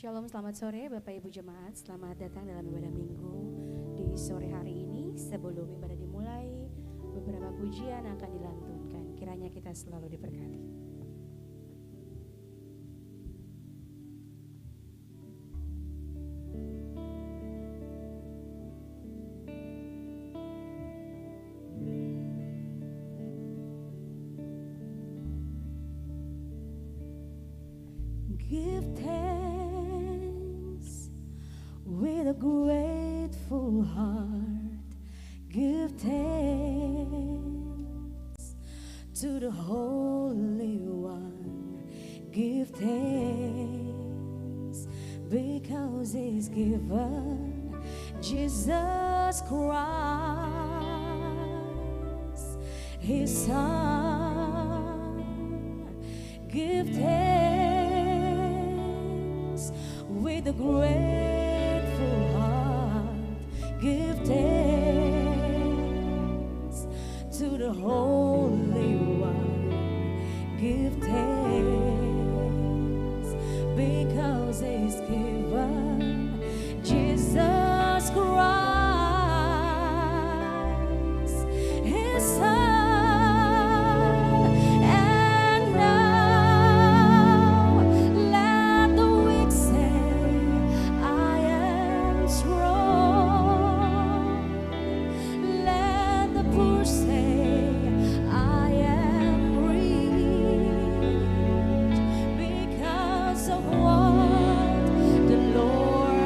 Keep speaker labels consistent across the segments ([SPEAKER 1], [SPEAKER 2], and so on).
[SPEAKER 1] Shalom, selamat sore Bapak Ibu Jemaat. Selamat datang dalam ibadah minggu di sore hari ini. Sebelum ibadah dimulai, beberapa pujian akan dilantunkan. Kiranya kita selalu diberkati. Give thanks with a grateful heart. Give thanks to the Holy One. Give thanks because He's given Jesus Christ, His Son. Give thanks with a grateful heart. Give thanks to the Holy One. Give thanks because He's given Jesus Christ, His Son. Of what the Lord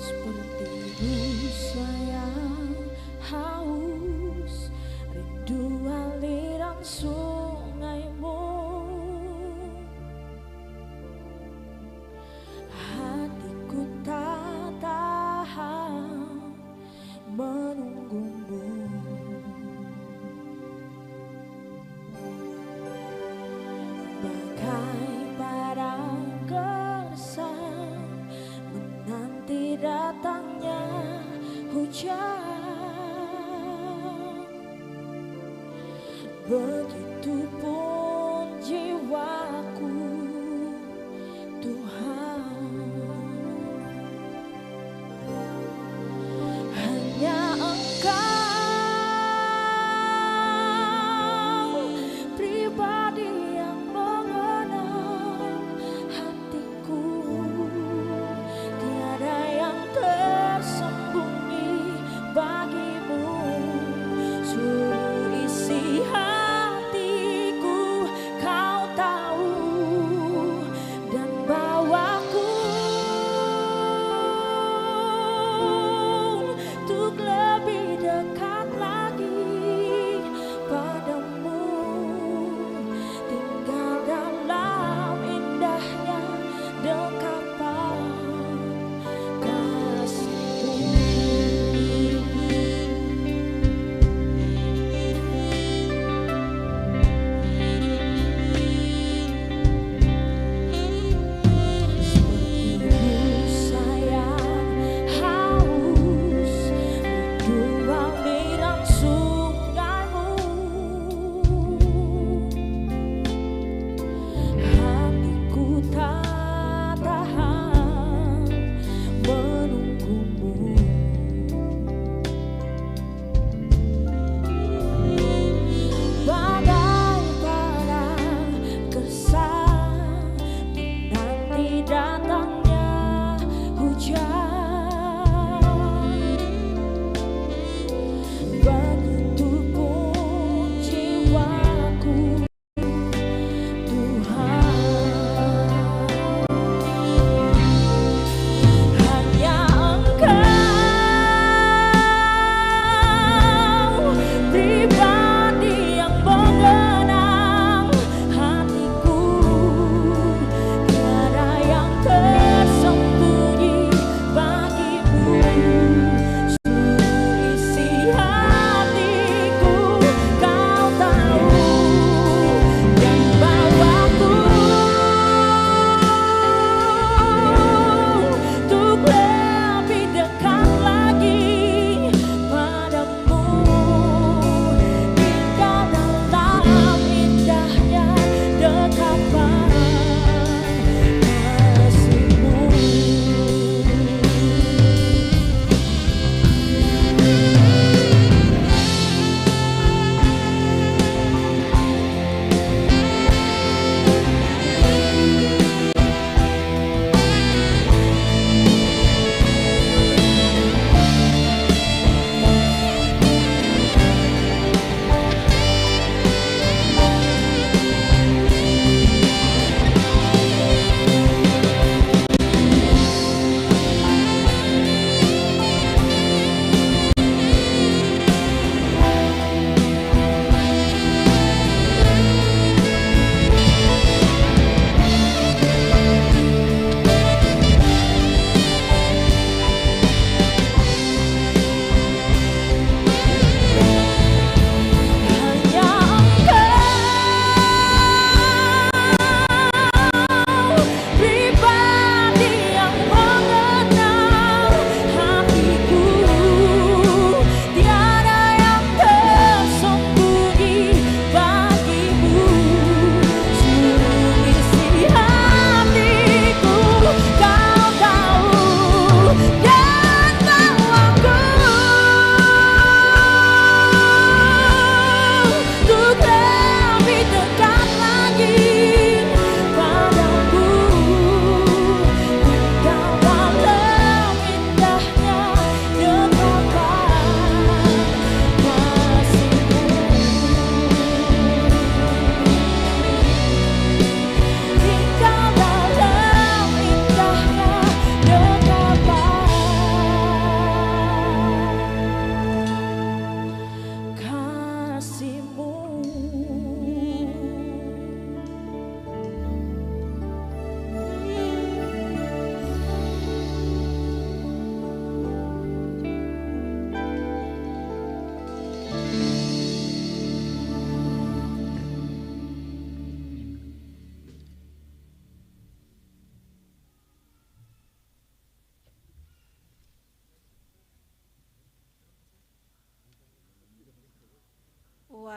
[SPEAKER 2] Seperti busa yang haus, rindu aliran sungaimu. Hatiku tak tahan menunggumu. Bagai padang gersang menanti datangnya hujan, begitupun jiwaku Tuhan. Hanya Engkau pribadi yang mengenal hatiku. Tiada yang tersembunyi bagimu. Seluruh isi hati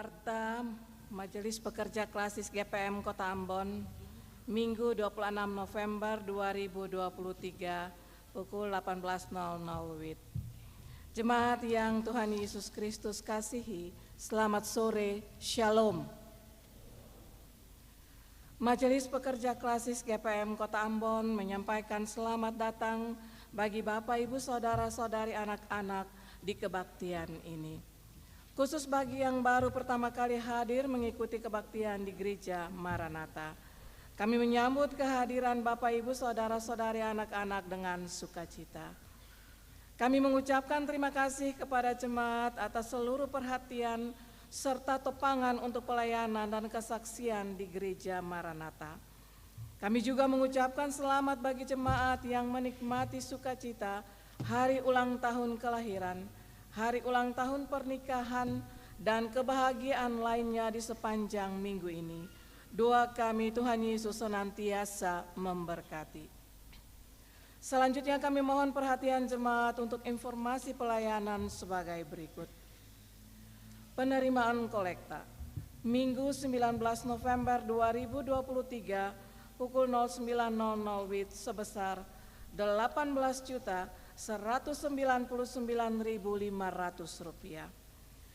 [SPEAKER 3] Warta Majelis Pekerja Klasis GPM Kota Ambon, Minggu 26 November 2023, pukul 18.00 WIB. Jemaat yang Tuhan Yesus Kristus kasihi, selamat sore, Shalom. Majelis Pekerja Klasis GPM Kota Ambon menyampaikan selamat datang bagi Bapak, Ibu, Saudara-saudari, anak-anak di kebaktian ini. Khusus bagi yang baru pertama kali hadir mengikuti kebaktian di Gereja Maranatha, kami menyambut kehadiran Bapak, Ibu, Saudara-saudari, anak-anak dengan sukacita. Kami mengucapkan terima kasih kepada jemaat atas seluruh perhatian serta topangan untuk pelayanan dan kesaksian di Gereja Maranatha. Kami juga mengucapkan selamat bagi jemaat yang menikmati sukacita hari ulang tahun kelahiran, hari ulang tahun pernikahan, dan kebahagiaan lainnya di sepanjang minggu ini. Doa kami, Tuhan Yesus senantiasa memberkati. Selanjutnya kami mohon perhatian jemaat untuk informasi pelayanan sebagai berikut. Penerimaan kolekta Minggu 19 November 2023 pukul 09.00 WIB sebesar 18.199.500 rupiah.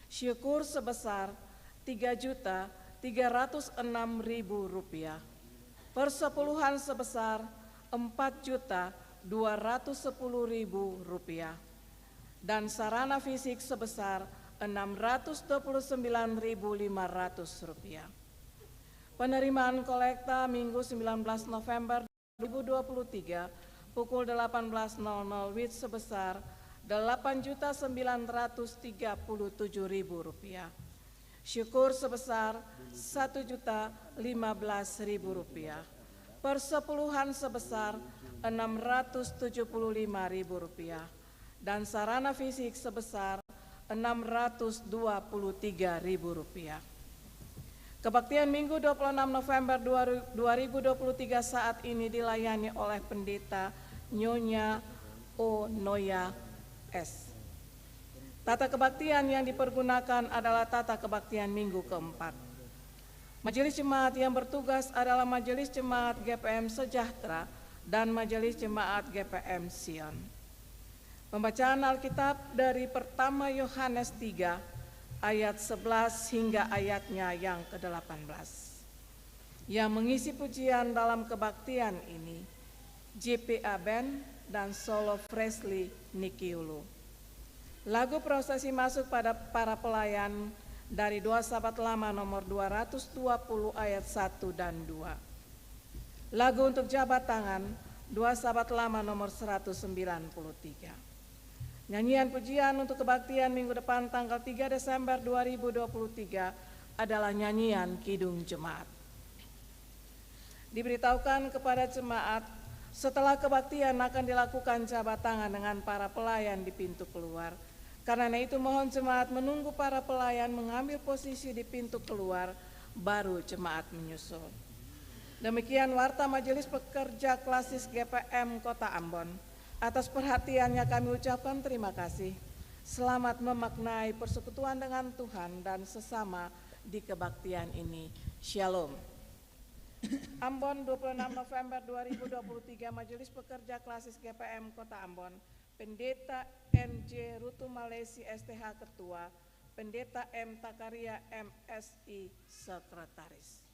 [SPEAKER 3] Syukur sebesar 3.306.000 rupiah. Persepuluhan sebesar 4.210.000 rupiah. Dan sarana fisik sebesar 629.500 rupiah. Penerimaan kolekta Minggu 19 November 2023 pukul 18.00 WIB sebesar 8.937.000 rupiah. Syukur sebesar 1.015.000 rupiah. Persepuluhan sebesar 675.000 rupiah. Dan sarana fisik sebesar 623.000 rupiah. Kebaktian Minggu 26 November 2023 saat ini dilayani oleh Pendeta Nyonya O. Noya S. Tata kebaktian yang dipergunakan adalah tata kebaktian minggu keempat. Majelis jemaat yang bertugas adalah Majelis Jemaat GPM Sejahtera dan Majelis Jemaat GPM Sion. Pembacaan Alkitab dari pertama Yohanes 3 ayat 11 hingga ayatnya yang ke-18. Yang mengisi pujian dalam kebaktian ini JPA Band dan Solo Fresley Nikiulu. Lagu prosesi masuk pada para pelayan dari 2 Sahabat Lama nomor 220 ayat 1 dan 2. Lagu untuk jabat tangan 2 Sahabat Lama nomor 193. Nyanyian pujian untuk kebaktian minggu depan tanggal 3 Desember 2023 adalah nyanyian Kidung Jemaat. Diberitahukan kepada jemaat setelah kebaktian akan dilakukan jabat tangan dengan para pelayan di pintu keluar. Karena itu mohon jemaat menunggu para pelayan mengambil posisi di pintu keluar, baru jemaat menyusul. Demikian warta Majelis Pekerja Klasis GPM Kota Ambon. Atas perhatiannya kami ucapkan terima kasih. Selamat memaknai persekutuan dengan Tuhan dan sesama di kebaktian ini. Shalom. Ambon 26 November 2023 Majelis Pekerja Klasis GPM Kota Ambon. Pendeta NJ Rutu Malesi STH Ketua, Pendeta M Takaria MSI Sekretaris.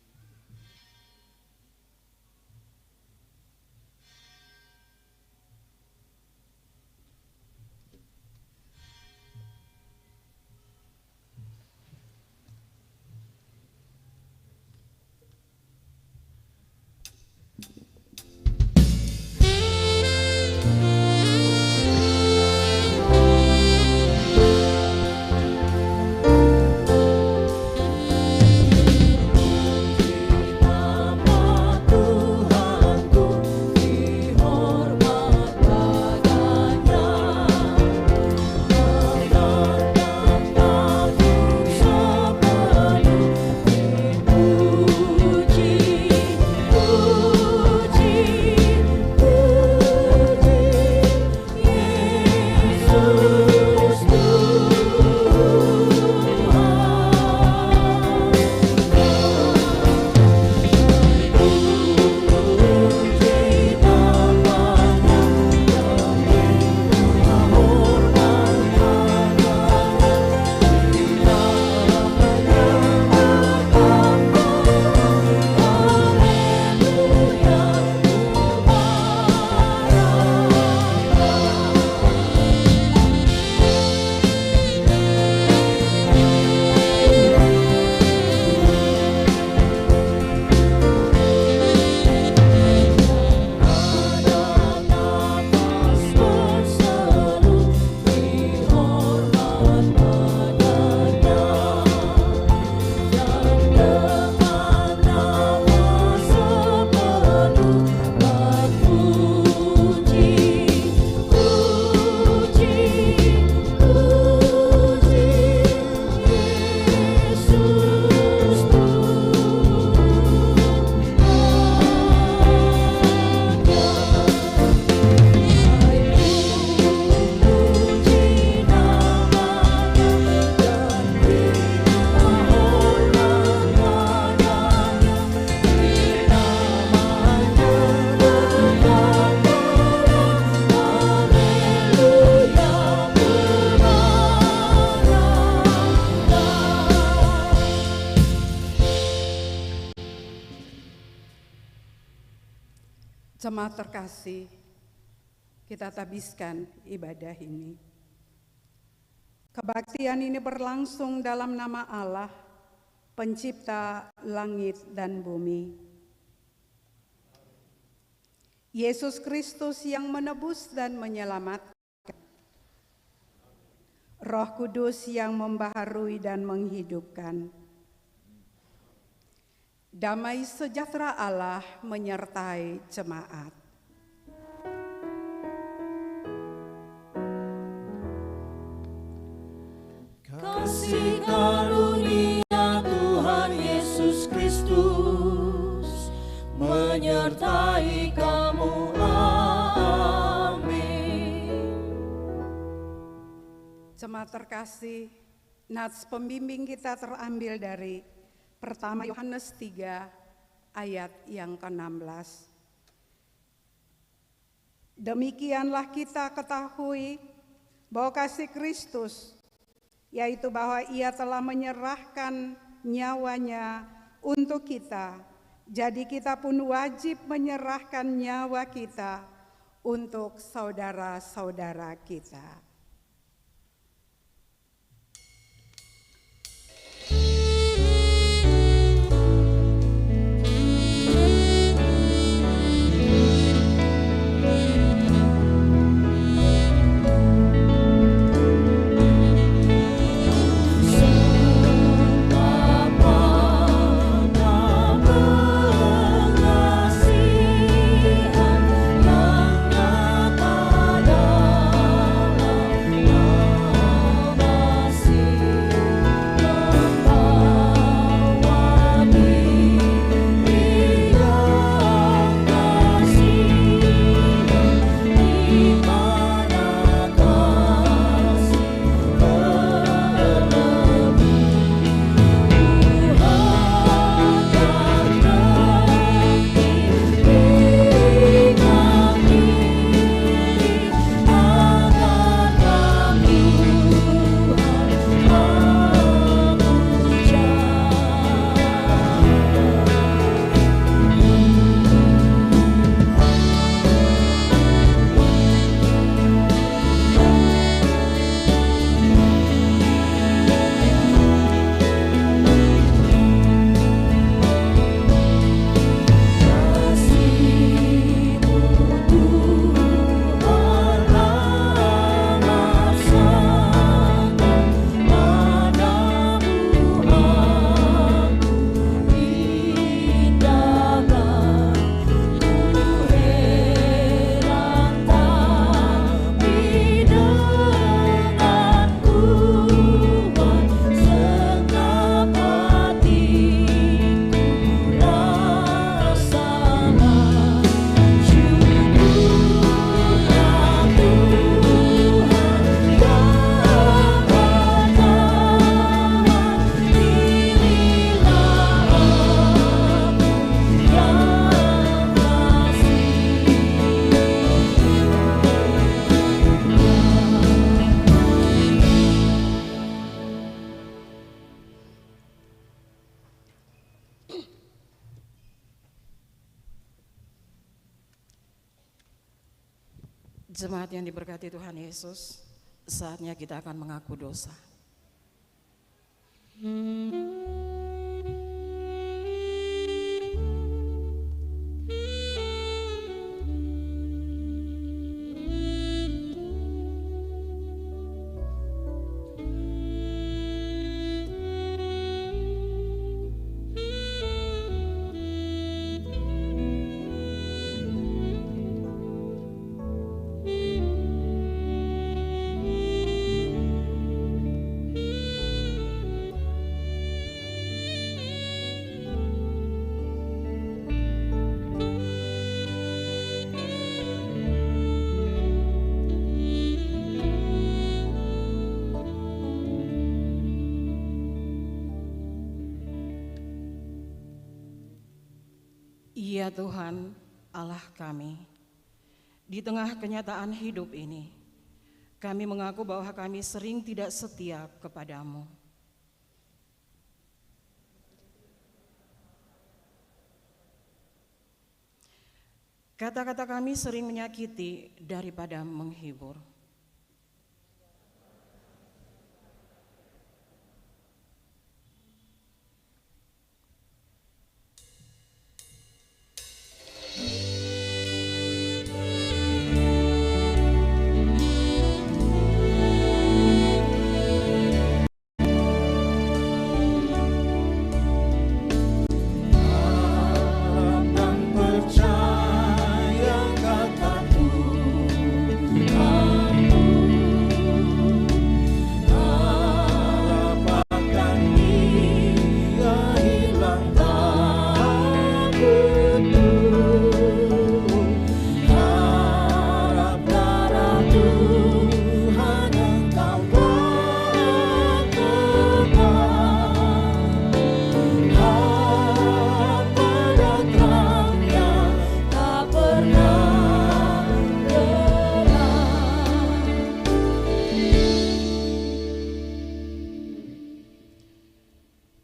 [SPEAKER 4] Jemaat terkasih, kita tabiskan ibadah ini. Kebaktian ini berlangsung dalam nama Allah, Pencipta langit dan bumi. Yesus Kristus yang menebus dan menyelamatkan. Roh Kudus yang membaharui dan menghidupkan. Damai sejahtera Allah menyertai jemaat.
[SPEAKER 2] Kasih karunia Tuhan Yesus Kristus menyertai kamu. Amin.
[SPEAKER 4] Jemaat terkasih, nats pembimbing kita terambil dari pertama Yohanes 3 ayat yang ke-16. Demikianlah kita ketahui bahwa kasih Kristus, yaitu bahwa Ia telah menyerahkan nyawanya untuk kita. Jadi kita pun wajib menyerahkan nyawa kita untuk saudara-saudara kita.
[SPEAKER 3] Jemaat yang diberkati Tuhan Yesus, saatnya kita akan mengaku dosa. Ya Tuhan, Allah kami, di tengah kenyataan hidup ini, kami mengaku bahwa kami sering tidak setia kepadamu. Kata-kata kami sering menyakiti daripada menghibur.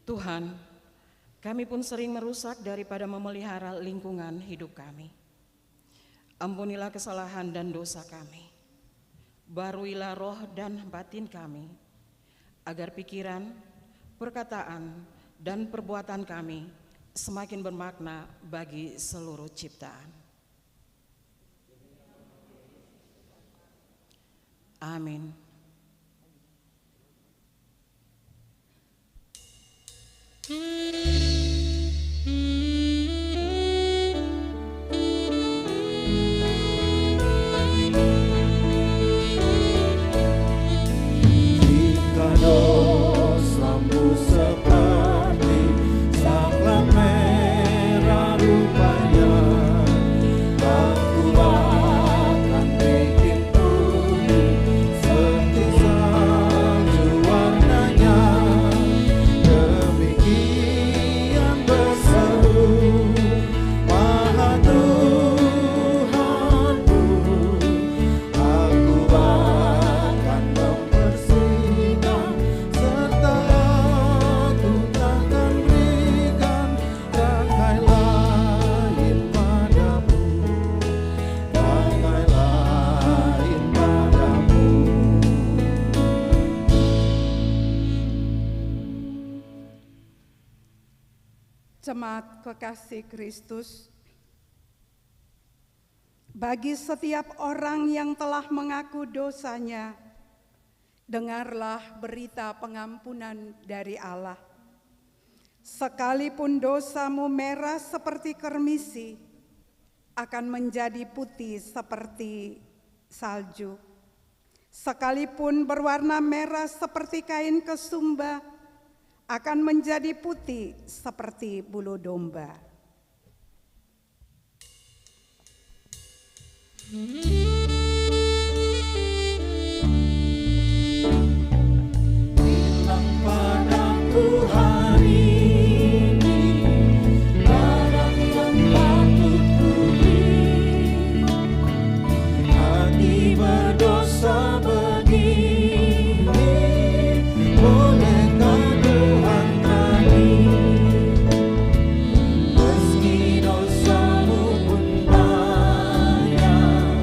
[SPEAKER 3] Tuhan, kami pun sering merusak daripada memelihara lingkungan hidup kami. Ampunilah kesalahan dan dosa kami. Baruilah roh dan batin kami, agar pikiran, perkataan, dan perbuatan kami semakin bermakna bagi seluruh ciptaan. Amin.
[SPEAKER 2] Jika dosamu seperti saklar merah rupanya, aku akan bikin putih seperti salju warnanya. Demikian berseru Maha Tuhanku, aku akan membersihkan serta aku takkan berikan rangai lain padamu, rangai lain padamu.
[SPEAKER 4] Jemaat kekasih Kristus, bagi setiap orang yang telah mengaku dosanya, dengarlah berita pengampunan dari Allah. Sekalipun dosamu merah seperti kermisi, akan menjadi putih seperti salju. Sekalipun berwarna merah seperti kain kesumba, akan menjadi putih seperti bulu domba.
[SPEAKER 2] Bilang padaku hari ini barang yang patut kuberi, hati berdosa begini, bolehkah Tuhan tadi, meski dosamu pun banyak,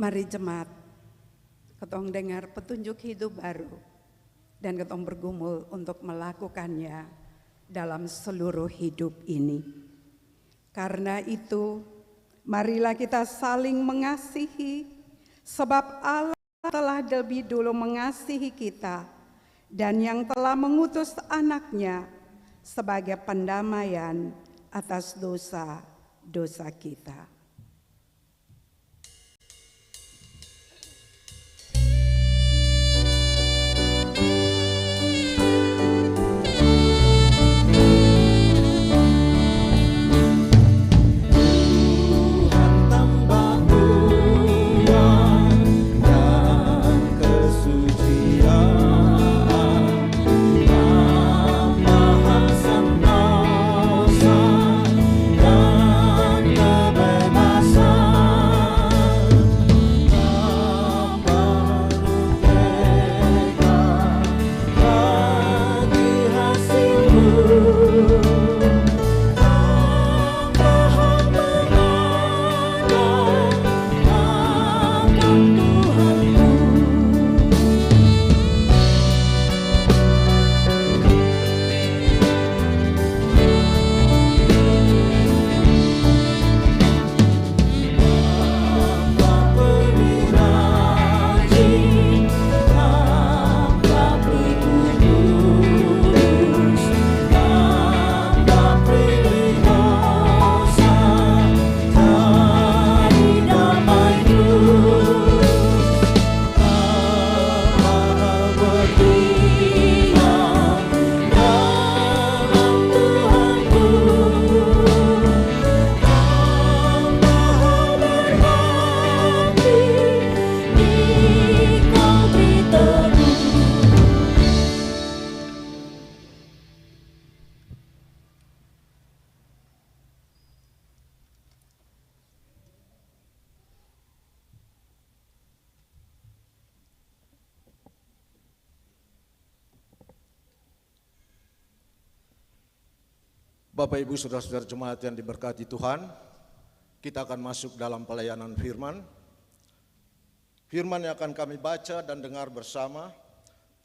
[SPEAKER 4] Mari jemaat, ketong dengar petunjuk hidup baru dan ketong bergumul untuk melakukannya dalam seluruh hidup ini. Karena itu, marilah kita saling mengasihi, sebab Allah telah lebih dulu mengasihi kita dan yang telah mengutus anaknya sebagai pendamaian atas dosa-dosa kita.
[SPEAKER 5] Bapak Ibu Saudara-saudara jemaat yang diberkati Tuhan, kita akan masuk dalam pelayanan firman. Firman yang akan kami baca dan dengar bersama,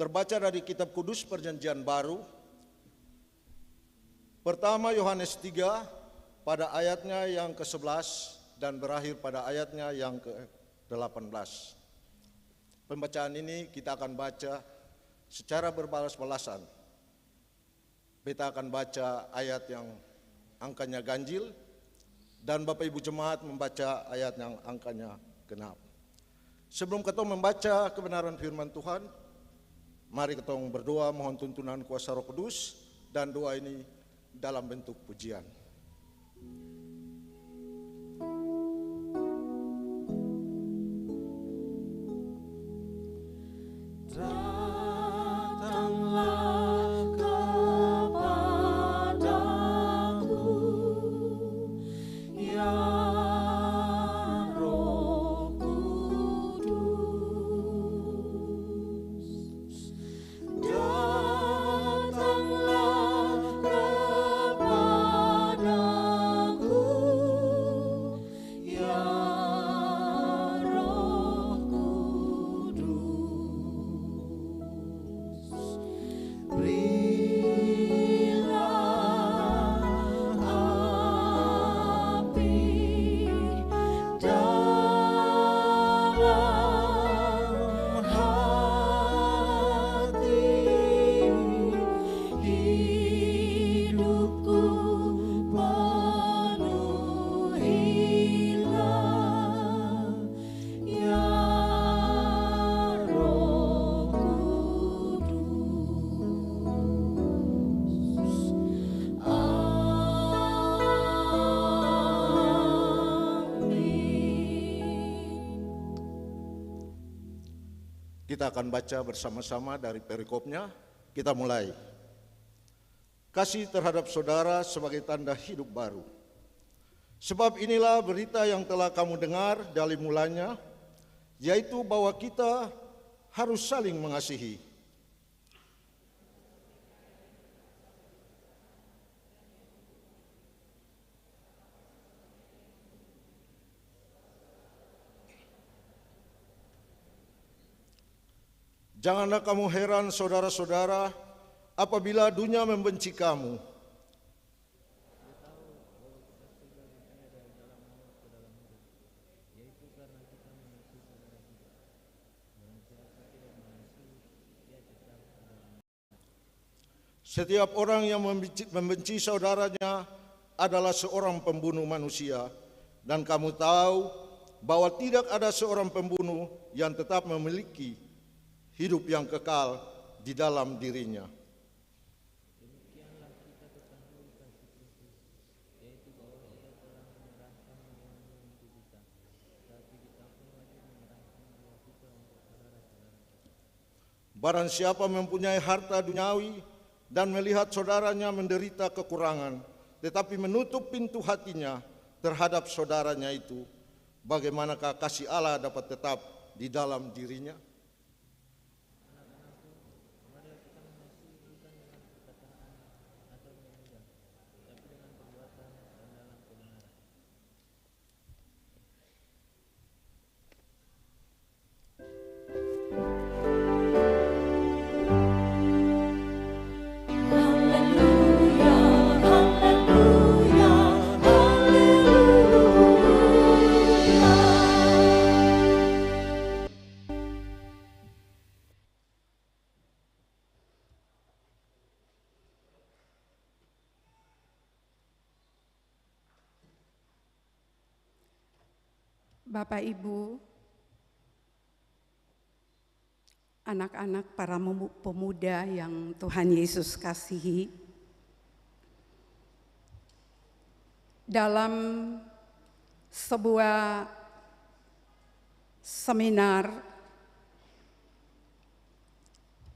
[SPEAKER 5] terbaca dari kitab Kudus Perjanjian Baru. Pertama Yohanes 3 pada ayatnya yang ke-11 dan berakhir pada ayatnya yang ke-18. Pembacaan ini kita akan baca secara berbalas-balasan. Kita akan baca ayat yang angkanya ganjil dan Bapak Ibu jemaat membaca ayat yang angkanya genap. Sebelum kita membaca kebenaran firman Tuhan, mari kita berdoa mohon tuntunan kuasa Roh Kudus dan doa ini dalam bentuk pujian. Kita akan baca bersama-sama dari perikopnya. Kita mulai. Kasih terhadap saudara sebagai tanda hidup baru. Sebab inilah berita yang telah kamu dengar dari mulanya, yaitu bahwa kita harus saling mengasihi. Janganlah kamu heran, saudara-saudara, apabila dunia membenci kamu. Setiap orang yang membenci saudaranya adalah seorang pembunuh manusia, dan kamu tahu bahwa tidak ada seorang pembunuh yang tetap memiliki hidup yang kekal di dalam dirinya. Barang siapa mempunyai harta duniawi dan melihat saudaranya menderita kekurangan, tetapi menutup pintu hatinya terhadap saudaranya itu, bagaimanakah kasih Allah dapat tetap di dalam dirinya?
[SPEAKER 4] Bapak, Ibu, anak-anak para pemuda yang Tuhan Yesus kasihi, dalam sebuah seminar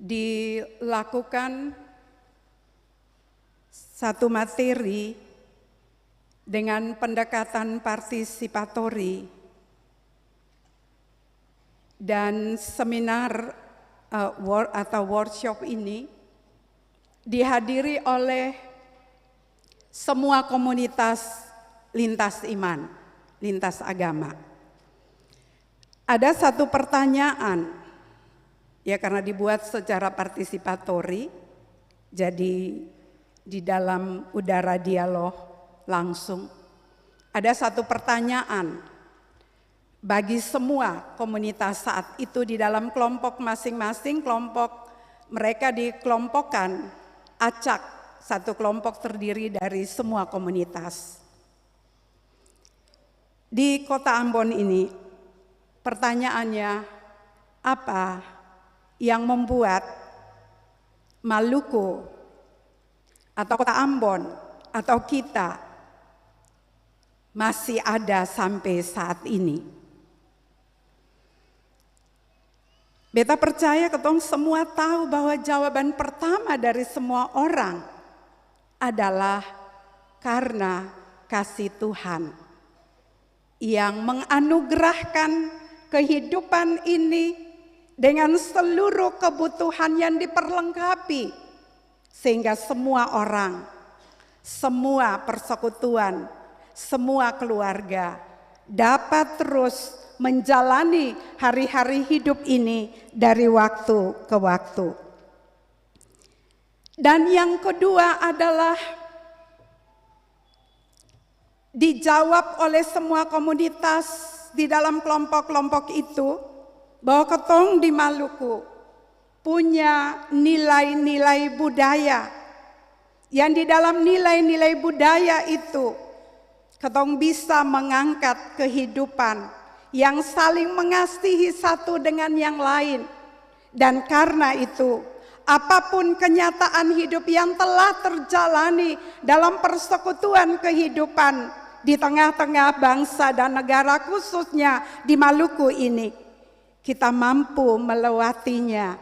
[SPEAKER 4] dilakukan satu materi dengan pendekatan partisipatori. Dan seminar atau workshop ini dihadiri oleh semua komunitas lintas iman, lintas agama. Ada satu pertanyaan, ya karena dibuat secara partisipatori, jadi di dalam udara dialog langsung. Ada satu pertanyaan bagi semua komunitas saat itu di dalam kelompok masing-masing. Kelompok mereka dikelompokkan acak, satu kelompok terdiri dari semua komunitas. Di kota Ambon ini pertanyaannya, apa yang membuat Maluku atau kota Ambon atau kita masih ada sampai saat ini? Beta percaya ketong semua tahu bahwa jawaban pertama dari semua orang adalah karena kasih Tuhan yang menganugerahkan kehidupan ini dengan seluruh kebutuhan yang diperlengkapi, sehingga semua orang, semua persekutuan, semua keluarga dapat terus menjalani hari-hari hidup ini dari waktu ke waktu. Dan yang kedua adalah dijawab oleh semua komunitas di dalam kelompok-kelompok itu bahwa ketong di Maluku punya nilai-nilai budaya, yang di dalam nilai-nilai budaya itu ketong bisa mengangkat kehidupan yang saling mengasihi satu dengan yang lain. Dan karena itu, apapun kenyataan hidup yang telah terjalani dalam persekutuan kehidupan di tengah-tengah bangsa dan negara, khususnya di Maluku ini, kita mampu melewatinya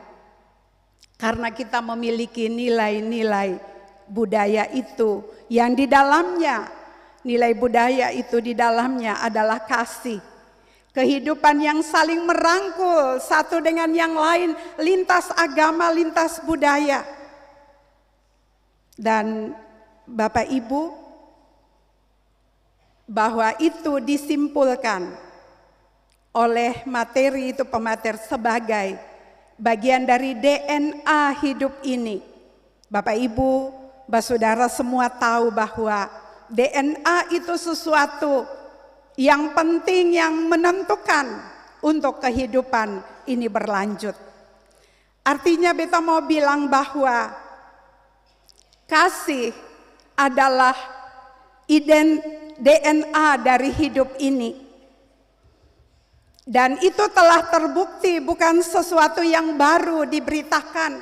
[SPEAKER 4] karena kita memiliki nilai-nilai budaya itu, yang di dalamnya, nilai budaya itu di dalamnya adalah kasih, kehidupan yang saling merangkul satu dengan yang lain, lintas agama, lintas budaya. Dan Bapak Ibu, bahwa itu disimpulkan oleh materi itu pemateri sebagai bagian dari DNA hidup ini. Bapak Ibu, saudara semua tahu bahwa DNA itu sesuatu yang penting, yang menentukan untuk kehidupan ini berlanjut. Artinya beta mau bilang bahwa kasih adalah DNA dari hidup ini. Dan itu telah terbukti, bukan sesuatu yang baru diberitakan.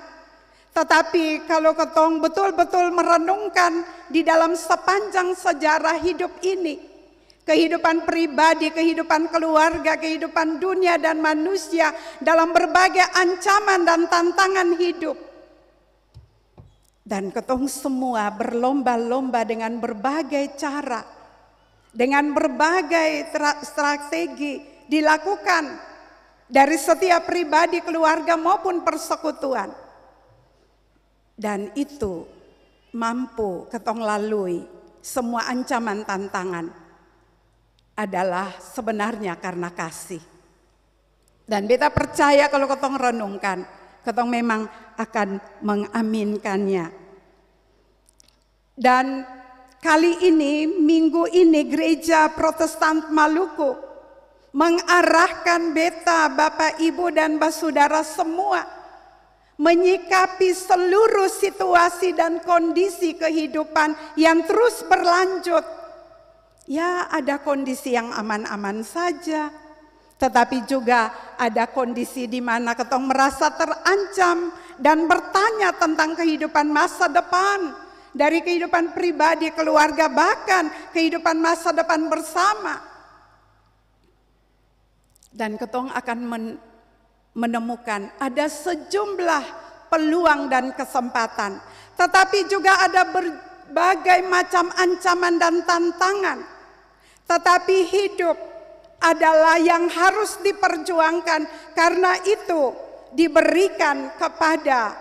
[SPEAKER 4] Tetapi kalau ketong betul-betul merenungkan di dalam sepanjang sejarah hidup ini, kehidupan pribadi, kehidupan keluarga, kehidupan dunia dan manusia dalam berbagai ancaman dan tantangan hidup. Dan ketong semua berlomba-lomba dengan berbagai cara, dengan berbagai strategi dilakukan dari setiap pribadi, keluarga maupun persekutuan. Dan itu mampu ketong lalui semua ancaman tantangan adalah sebenarnya karena kasih. Dan beta percaya kalau ketong renungkan, ketong memang akan mengaminkannya. Dan kali ini, minggu ini Gereja Protestan Maluku mengarahkan beta, Bapak, Ibu, dan saudara semua menyikapi seluruh situasi dan kondisi kehidupan yang terus berlanjut. Ya, ada kondisi yang aman-aman saja, tetapi juga ada kondisi di mana ketong merasa terancam dan bertanya tentang kehidupan masa depan, dari kehidupan pribadi, keluarga, bahkan kehidupan masa depan bersama. Dan ketong akan menemukan ada sejumlah peluang dan kesempatan, tetapi juga ada berbagai macam ancaman dan tantangan. Tetapi hidup adalah yang harus diperjuangkan, karena itu diberikan kepada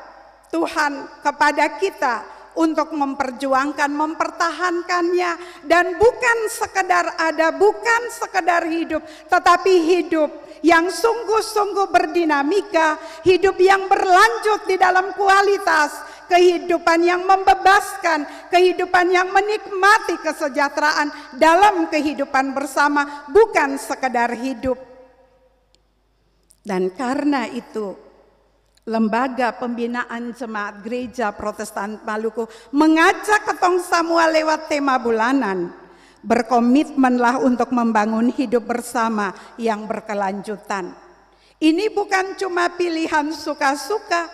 [SPEAKER 4] Tuhan, kepada kita untuk memperjuangkan, mempertahankannya. Dan bukan sekedar ada, bukan sekedar hidup, tetapi hidup yang sungguh-sungguh berdinamika, hidup yang berlanjut di dalam kualitas, kehidupan yang membebaskan, kehidupan yang menikmati kesejahteraan dalam kehidupan bersama, bukan sekedar hidup. Dan karena itu, Lembaga Pembinaan Jemaat Gereja Protestan Maluku mengajak ketong semua lewat tema bulanan, berkomitmenlah untuk membangun hidup bersama yang berkelanjutan. Ini bukan cuma pilihan suka-suka,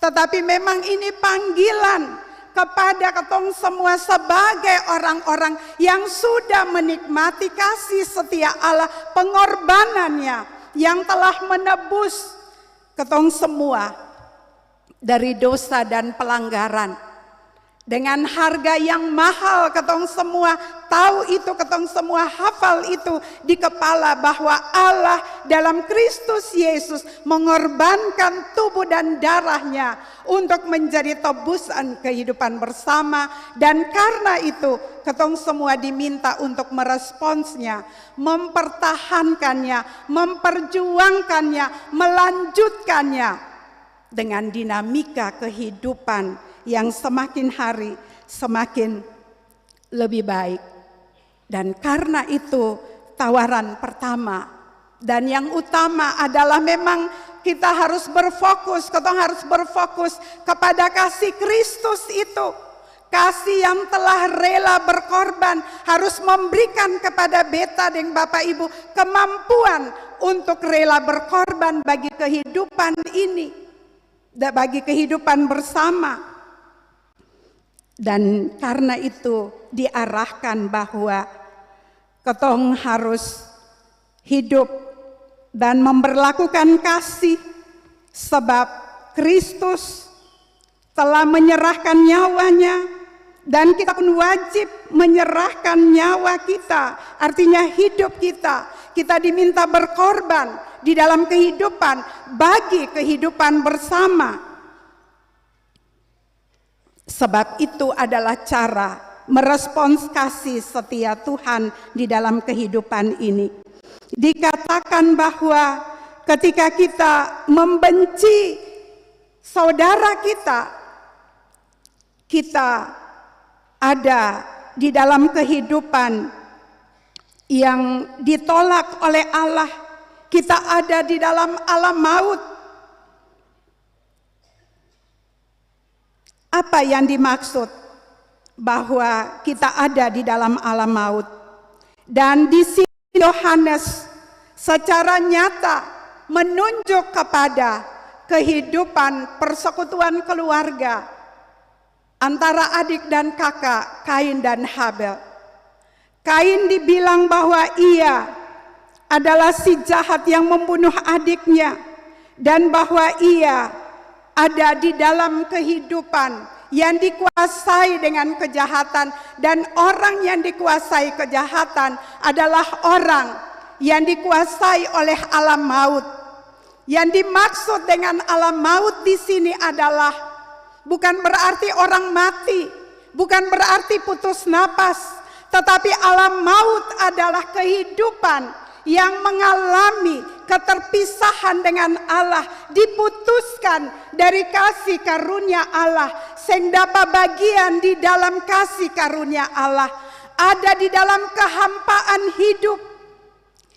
[SPEAKER 4] tetapi memang ini panggilan kepada ketong semua sebagai orang-orang yang sudah menikmati kasih setia Allah, pengorbanannya yang telah menebus ketong semua dari dosa dan pelanggaran. Dengan harga yang mahal, ketong semua tahu itu, ketong semua hafal itu di kepala, bahwa Allah dalam Kristus Yesus mengorbankan tubuh dan darahnya untuk menjadi tebusan kehidupan bersama. Dan karena itu ketong semua diminta untuk meresponsnya, mempertahankannya, memperjuangkannya, melanjutkannya dengan dinamika kehidupan yang semakin hari semakin lebih baik. Dan karena itu tawaran pertama dan yang utama adalah memang kita harus berfokus, kita harus berfokus kepada kasih Kristus itu. Kasih yang telah rela berkorban, harus memberikan kepada beta dan Bapak Ibu kemampuan untuk rela berkorban bagi kehidupan ini, bagi kehidupan bersama. Dan karena itu diarahkan bahwa ketong harus hidup dan memberlakukan kasih, sebab Kristus telah menyerahkan nyawanya dan kita pun wajib menyerahkan nyawa kita. Artinya hidup kita diminta berkorban di dalam kehidupan bagi kehidupan bersama. Sebab itu adalah cara merespons kasih setia Tuhan di dalam kehidupan ini. Dikatakan bahwa ketika kita membenci saudara kita ada di dalam kehidupan yang ditolak oleh Allah. Kita ada di dalam alam maut. Apa yang dimaksud bahwa kita ada di dalam alam maut? Dan di sini Yohanes secara nyata menunjuk kepada kehidupan persekutuan keluarga antara adik dan kakak, Kain dan Habel. Kain dibilang bahwa ia adalah si jahat yang membunuh adiknya, dan bahwa ia ada di dalam kehidupan yang dikuasai dengan kejahatan, dan orang yang dikuasai kejahatan adalah orang yang dikuasai oleh alam maut. Yang dimaksud dengan alam maut di sini adalah bukan berarti orang mati, bukan berarti putus napas, tetapi alam maut adalah kehidupan yang mengalami keterpisahan dengan Allah, diputuskan dari kasih karunia Allah, sehingga bagian di dalam kasih karunia Allah, ada di dalam kehampaan hidup.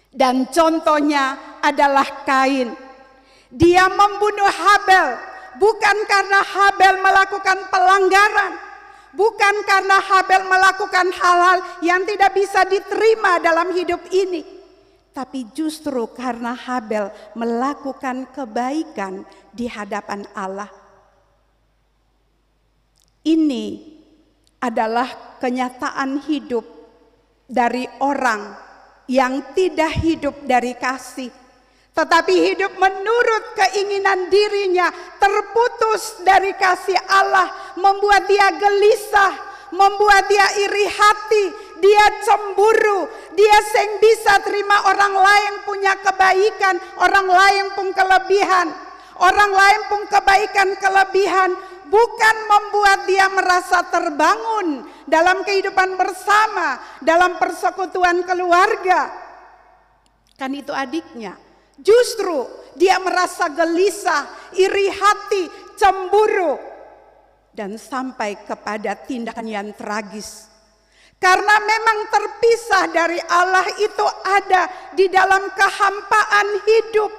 [SPEAKER 4] Dan contohnya adalah Kain. Dia membunuh Habel bukan karena Habel melakukan pelanggaran, bukan karena Habel melakukan hal-hal yang tidak bisa diterima dalam hidup ini, tapi justru karena Habel melakukan kebaikan di hadapan Allah. Ini adalah kenyataan hidup dari orang yang tidak hidup dari kasih, tetapi hidup menurut keinginan dirinya, terputus dari kasih Allah, membuat dia gelisah, membuat dia iri hati, dia cemburu, dia seng bisa terima orang lain punya kebaikan, orang lain pun kelebihan, orang lain pun kebaikan kelebihan, bukan membuat dia merasa terbangun dalam kehidupan bersama, dalam persekutuan keluarga. Kan itu adiknya. Justru dia merasa gelisah, iri hati, cemburu, dan sampai kepada tindakan yang tragis. Karena memang terpisah dari Allah itu ada di dalam kehampaan hidup,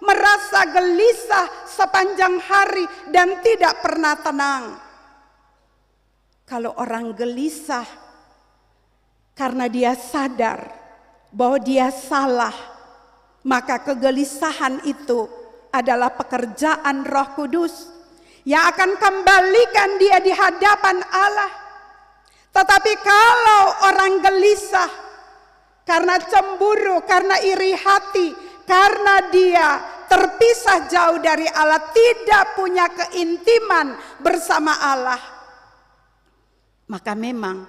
[SPEAKER 4] merasa gelisah sepanjang hari dan tidak pernah tenang. Kalau orang gelisah karena dia sadar bahwa dia salah, maka kegelisahan itu adalah pekerjaan Roh Kudus yang akan kembalikan dia di hadapan Allah. Tetapi kalau orang gelisah karena cemburu, karena iri hati, karena dia terpisah jauh dari Allah, tidak punya keintiman bersama Allah, maka memang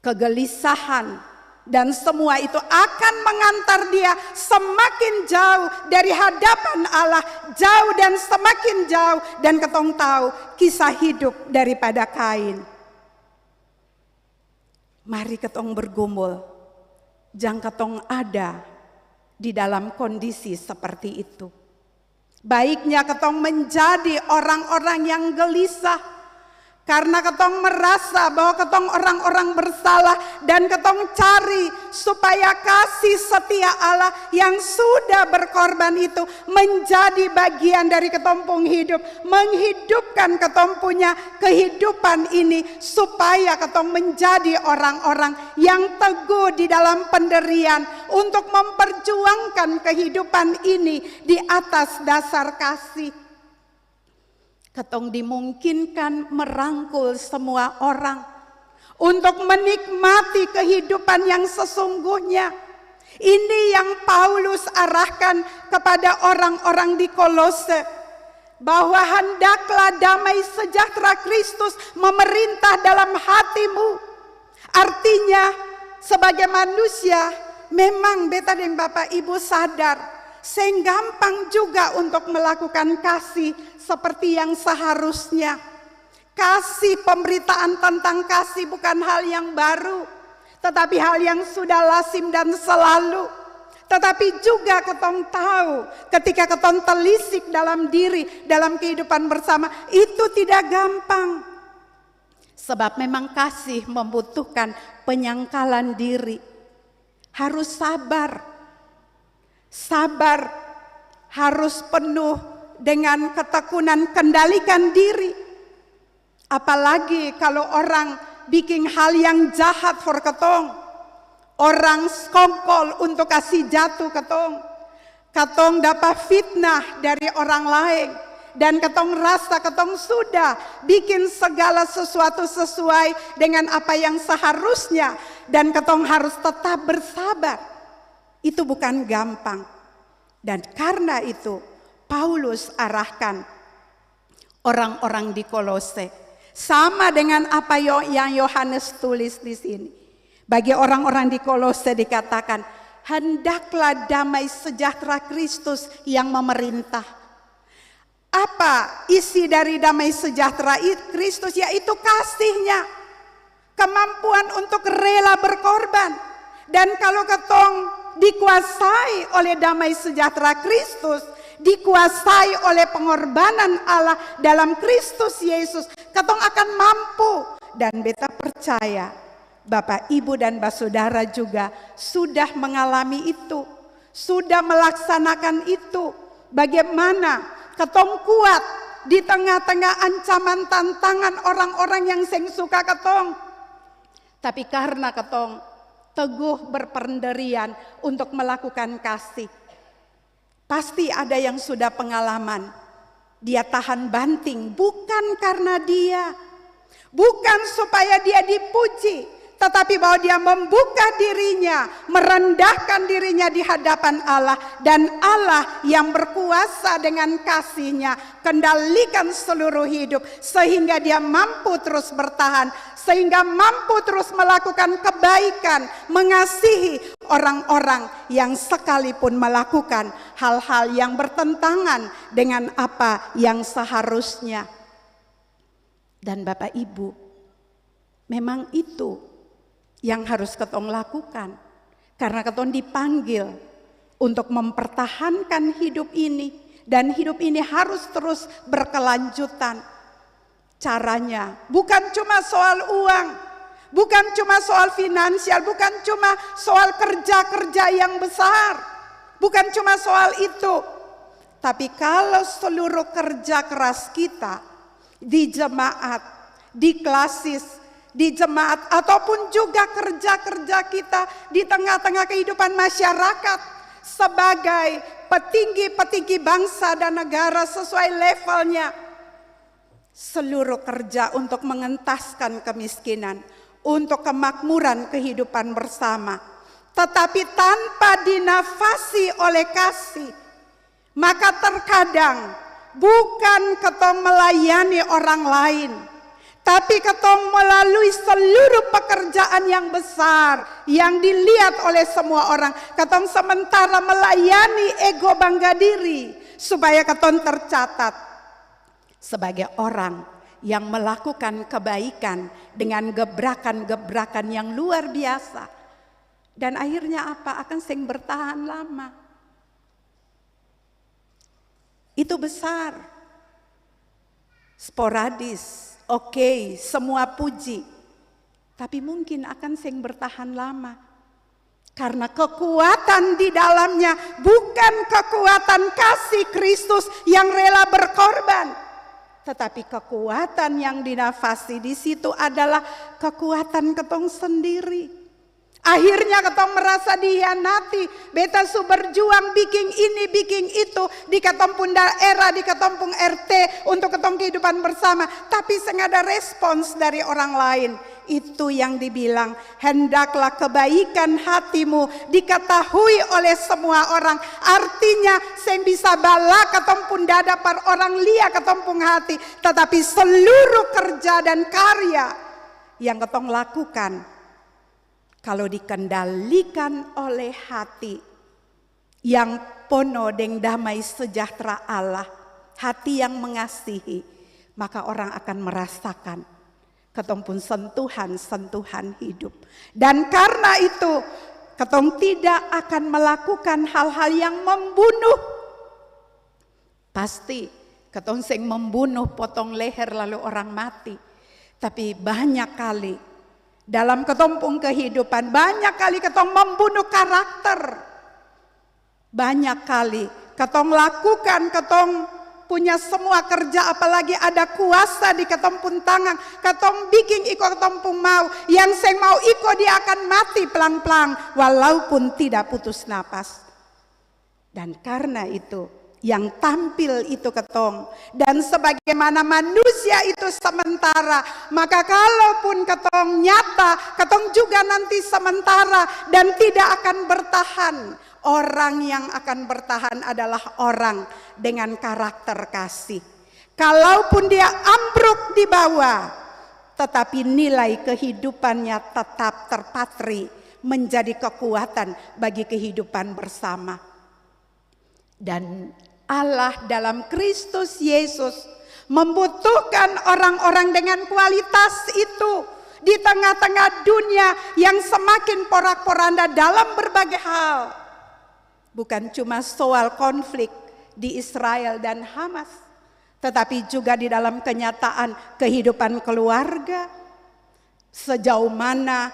[SPEAKER 4] kegelisahan dan semua itu akan mengantar dia semakin jauh dari hadapan Allah, jauh dan semakin jauh. Dan ketong tahu kisah hidup daripada Kain. Mari ketong bergumul, jangan ketong ada di dalam kondisi seperti itu. Baiknya ketong menjadi orang-orang yang gelisah, karena ketong merasa bahwa ketong orang-orang bersalah, dan ketong cari supaya kasih setia Allah yang sudah berkorban itu menjadi bagian dari ketong pung hidup, menghidupkan ketong punya kehidupan ini, supaya ketong menjadi orang-orang yang teguh di dalam penderian untuk memperjuangkan kehidupan ini di atas dasar kasih. Ketong dimungkinkan merangkul semua orang untuk menikmati kehidupan yang sesungguhnya. Ini yang Paulus arahkan kepada orang-orang di Kolose, bahwa hendaklah damai sejahtera Kristus memerintah dalam hatimu. Artinya sebagai manusia memang beta dan Bapak Ibu sadar gampang juga untuk melakukan kasih seperti yang seharusnya. Kasih, pemberitaan tentang kasih bukan hal yang baru, tetapi hal yang sudah lazim dan selalu. Tetapi juga ketong tahu ketika ketong telisik dalam diri, dalam kehidupan bersama, itu tidak gampang. Sebab memang kasih membutuhkan penyangkalan diri. Harus sabar. Sabar harus penuh dengan ketekunan, kendalikan diri. Apalagi kalau orang bikin hal yang jahat for ketong. Orang skongkol untuk kasih jatuh ketong. Ketong dapat fitnah dari orang lain. Dan ketong rasa ketong sudah bikin segala sesuatu sesuai dengan apa yang seharusnya. Dan ketong harus tetap bersabar. Itu bukan gampang. Dan karena itu Paulus arahkan orang-orang di Kolose. Sama dengan apa yang Yohanes tulis di sini. Bagi orang-orang di Kolose dikatakan, hendaklah damai sejahtera Kristus yang memerintah. Apa isi dari damai sejahtera Kristus? Yaitu kasihnya, kemampuan untuk rela berkorban. Dan kalau ketong dikuasai oleh damai sejahtera Kristus, dikuasai oleh pengorbanan Allah dalam Kristus Yesus, ketong akan mampu. Dan beta percaya Bapak, Ibu, dan Saudara juga sudah mengalami itu, sudah melaksanakan itu. Bagaimana ketong kuat di tengah-tengah ancaman tantangan orang-orang yang seng suka ketong. Tapi karena ketong teguh berpendirian untuk melakukan kasih. Pasti ada yang sudah pengalaman. Dia tahan banting bukan karena dia, bukan supaya dia dipuji, tetapi bahwa dia membuka dirinya, merendahkan dirinya di hadapan Allah. Dan Allah yang berkuasa dengan kasih-Nya kendalikan seluruh hidup. Sehingga dia mampu terus bertahan. Sehingga mampu terus melakukan kebaikan. Mengasihi orang-orang yang sekalipun melakukan hal-hal yang bertentangan dengan apa yang seharusnya. Dan Bapak Ibu, memang itu yang harus ketong lakukan. Karena ketong dipanggil untuk mempertahankan hidup ini. Dan hidup ini harus terus berkelanjutan. Caranya bukan cuma soal uang, bukan cuma soal finansial, bukan cuma soal kerja-kerja yang besar, bukan cuma soal itu. Tapi kalau seluruh kerja keras kita di jemaat, di klasis, di jemaat, ataupun juga kerja-kerja kita di tengah-tengah kehidupan masyarakat sebagai petinggi-petinggi bangsa dan negara sesuai levelnya, seluruh kerja untuk mengentaskan kemiskinan, untuk kemakmuran kehidupan bersama, tetapi tanpa dinafasi oleh kasih, maka terkadang bukan ketong melayani orang lain, tapi ketong melalui seluruh pekerjaan yang besar yang dilihat oleh semua orang. Ketong sementara melayani ego bangga diri supaya ketong tercatat sebagai orang yang melakukan kebaikan dengan gebrakan-gebrakan yang luar biasa. Dan akhirnya apa? Akan sing bertahan lama. Itu besar. Sporadis. Oke, semua puji. Tapi mungkin akan sing bertahan lama. Karena kekuatan di dalamnya bukan kekuatan kasih Kristus yang rela berkorban. Tetapi kekuatan yang dinafasi di situ adalah kekuatan ketong sendiri. Akhirnya ketong merasa dihianati. Beta su berjuang bikin ini, bikin itu. Di ketompung daerah, di ketompung RT. Untuk ketong kehidupan bersama. Tapi sengaja respons dari orang lain. Itu yang dibilang, hendaklah kebaikan hatimu diketahui oleh semua orang. Artinya saya bisa bala ketompung dada par orang lia ketompung hati. Tetapi seluruh kerja dan karya yang ketong lakukan, kalau dikendalikan oleh hati yang penuh dengan damai sejahtera Allah, hati yang mengasihi, maka orang akan merasakan ketong pun sentuhan-sentuhan hidup. Dan karena itu ketong tidak akan melakukan hal-hal yang membunuh. Pasti ketong sing membunuh, potong leher lalu orang mati. Tapi banyak kali dalam ketompung kehidupan, banyak kali ketong membunuh karakter. Banyak kali ketong lakukan, ketong punya semua kerja, apalagi ada kuasa di ketong pun tangan, ketong bikin iko ketong pun mau, yang seng mau iko dia akan mati pelang-pelang walaupun tidak putus napas. Dan karena itu yang tampil itu ketong, dan sebagaimana manusia itu sementara, maka kalaupun ketong nyata, ketong juga nanti sementara dan tidak akan bertahan. Orang yang akan bertahan adalah orang dengan karakter kasih. Kalaupun dia ambruk di bawah, tetapi nilai kehidupannya tetap terpatri menjadi kekuatan bagi kehidupan bersama. Dan Allah dalam Kristus Yesus membutuhkan orang-orang dengan kualitas itu di tengah-tengah dunia yang semakin porak-poranda dalam berbagai hal. Bukan cuma soal konflik di Israel dan Hamas, tetapi juga di dalam kenyataan kehidupan keluarga. Sejauh mana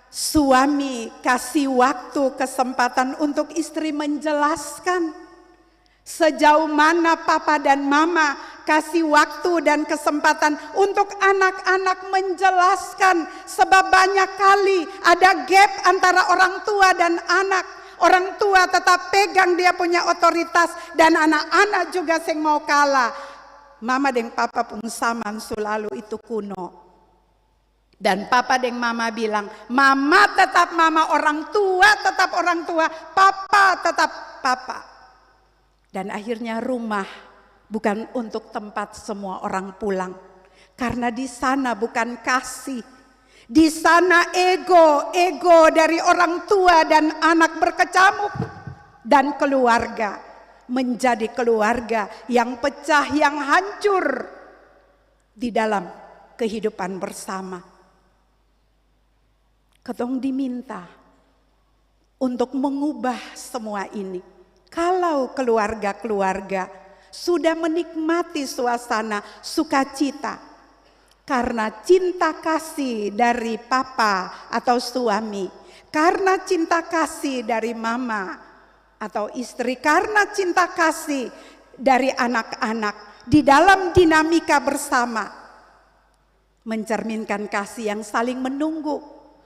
[SPEAKER 4] suami kasih waktu, kesempatan untuk istri menjelaskan. Sejauh mana papa dan mama kasih waktu dan kesempatan untuk anak-anak menjelaskan. Sebab banyak kali ada gap antara orang tua dan anak. Orang tua tetap pegang dia punya otoritas, dan anak-anak juga sing mau kalah. Mama dan papa pun sama selalu itu kuno. Dan papa dan mama bilang, mama tetap mama, orang tua tetap orang tua, papa tetap papa. Dan akhirnya rumah bukan untuk tempat semua orang pulang. Karena di sana bukan kasih. Di sana ego dari orang tua dan anak berkecamuk, dan keluarga menjadi keluarga yang pecah, yang hancur di dalam kehidupan bersama. Ketong diminta untuk mengubah semua ini. Kalau keluarga-keluarga sudah menikmati suasana sukacita, karena cinta kasih dari papa atau suami, karena cinta kasih dari mama atau istri, karena cinta kasih dari anak-anak di dalam dinamika bersama, mencerminkan kasih yang saling menunggu,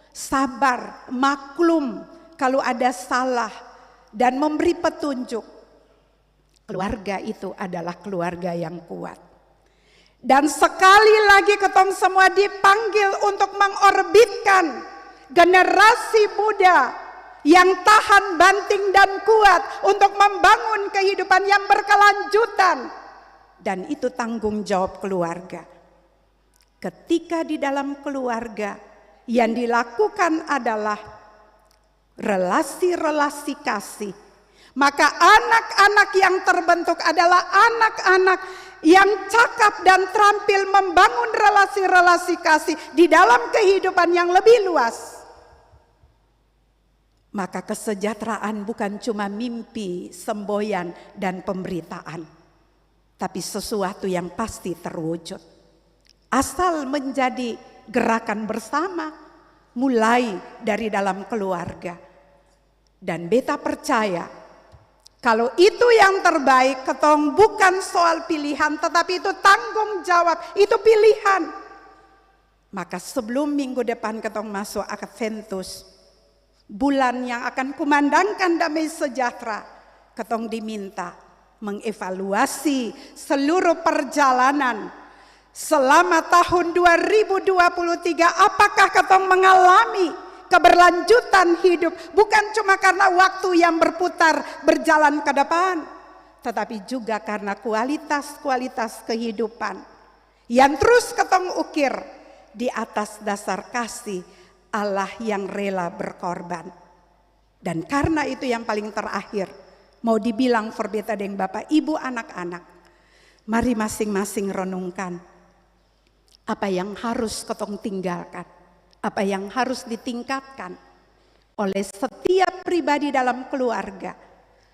[SPEAKER 4] sabar, maklum kalau ada salah, dan memberi petunjuk. Keluarga itu adalah keluarga yang kuat. Dan sekali lagi ketong semua dipanggil untuk mengorbitkan generasi muda yang tahan banting dan kuat untuk membangun kehidupan yang berkelanjutan. Dan itu tanggung jawab keluarga. Ketika di dalam keluarga yang dilakukan adalah relasi-relasi kasih, maka anak-anak yang terbentuk adalah anak-anak yang cakap dan terampil membangun relasi-relasi kasih di dalam kehidupan yang lebih luas. Maka kesejahteraan bukan cuma mimpi, semboyan, dan pemberitaan, tapi sesuatu yang pasti terwujud. Asal menjadi gerakan bersama, mulai dari dalam keluarga. Dan beta percaya, kalau itu yang terbaik, ketong bukan soal pilihan, tetapi itu tanggung jawab, itu pilihan. Maka sebelum minggu depan ketong masuk Adventus, bulan yang akan kumandangkan damai sejahtera, ketong diminta mengevaluasi seluruh perjalanan selama tahun 2023. Apakah ketong mengalami keberlanjutan hidup, bukan cuma karena waktu yang berputar berjalan ke depan, tetapi juga karena kualitas-kualitas kehidupan yang terus ketong ukir di atas dasar kasih Allah yang rela berkorban. Dan karena itu yang paling terakhir, mau dibilang forbeta deng Bapak, Ibu, anak-anak, mari masing-masing renungkan apa yang harus ketong tinggalkan, apa yang harus ditingkatkan, oleh setiap pribadi dalam keluarga,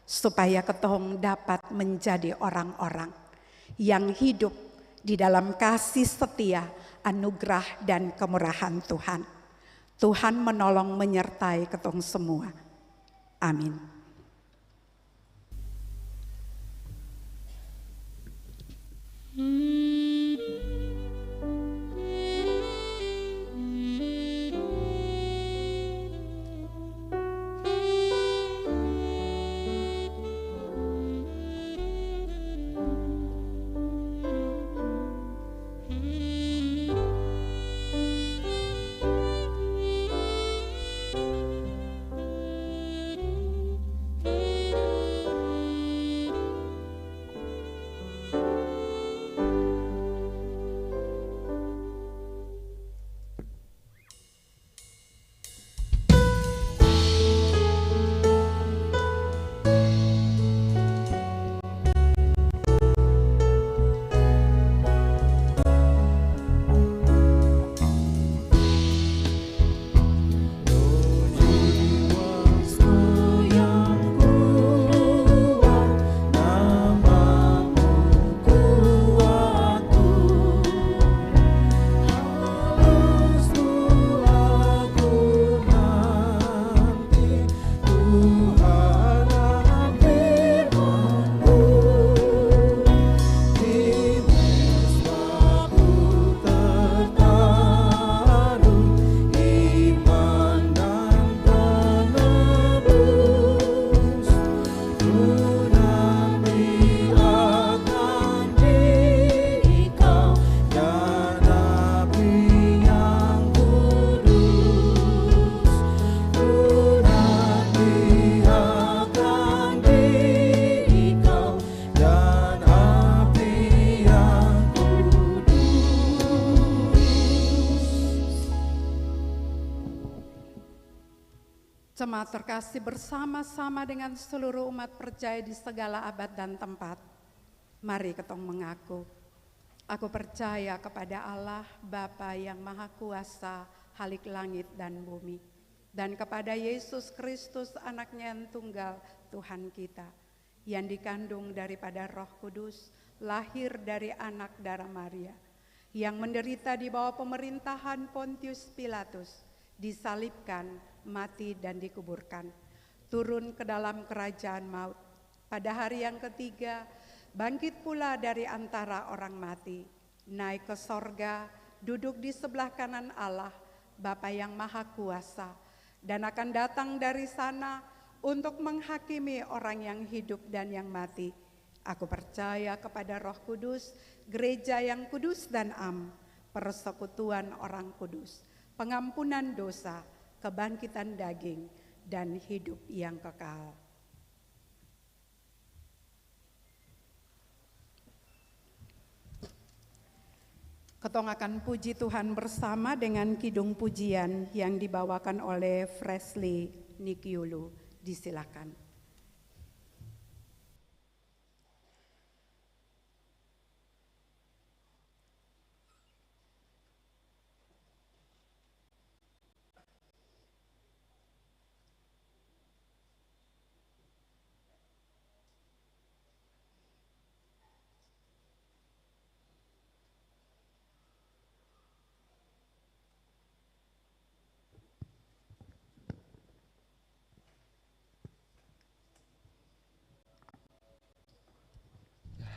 [SPEAKER 4] supaya ketong dapat menjadi orang-orang yang hidup di dalam kasih setia, anugerah dan kemurahan Tuhan. Tuhan menolong menyertai ketong semua. Amin. Jemaat terkasih, bersama-sama dengan seluruh umat percaya di segala abad dan tempat, mari ketong mengaku, aku percaya kepada Allah Bapa yang Maha Kuasa, Halik langit dan bumi, dan kepada Yesus Kristus anaknya yang tunggal Tuhan kita, yang dikandung daripada Roh Kudus, lahir dari anak darah Maria, yang menderita di bawah pemerintahan Pontius Pilatus, disalibkan, mati dan dikuburkan, turun ke dalam kerajaan maut, pada hari yang ketiga bangkit pula dari antara orang mati, naik ke sorga, duduk di sebelah kanan Allah Bapa yang Maha Kuasa, dan akan datang dari sana untuk menghakimi orang yang hidup dan yang mati. Aku percaya kepada Roh Kudus, gereja yang kudus dan am, persekutuan orang kudus, pengampunan dosa, kebangkitan daging, dan hidup yang kekal. Ketong akan puji Tuhan bersama dengan kidung pujian yang dibawakan oleh Fresley Nikyulu. Disilakan.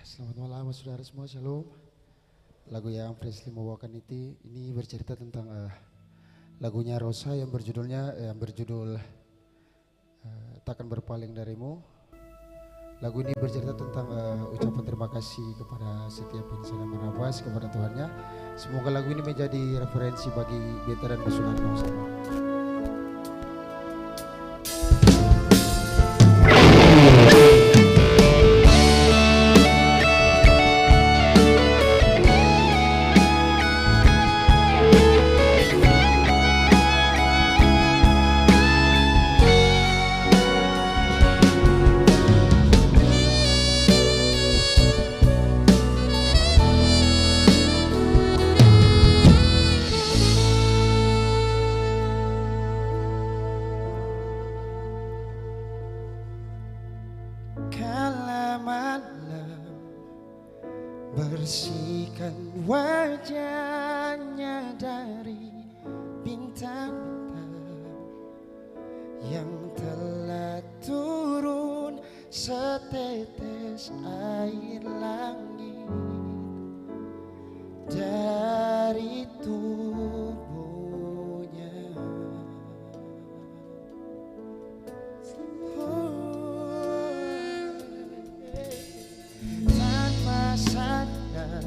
[SPEAKER 6] Selamat malam saudara semua, shalom. Lagu yang Fresley membawakan ini bercerita tentang lagunya Rosa yang berjudul Takkan Berpaling Darimu. Lagu ini bercerita tentang ucapan terima kasih kepada setiap insan yang bernafas kepada Tuhannya. Semoga lagu ini menjadi referensi bagi beta dan saudara semua. bersihkan wajahnya dari bintang-bintang yang telah turun setetes air langit dari tubuhnya. Tanpa sadar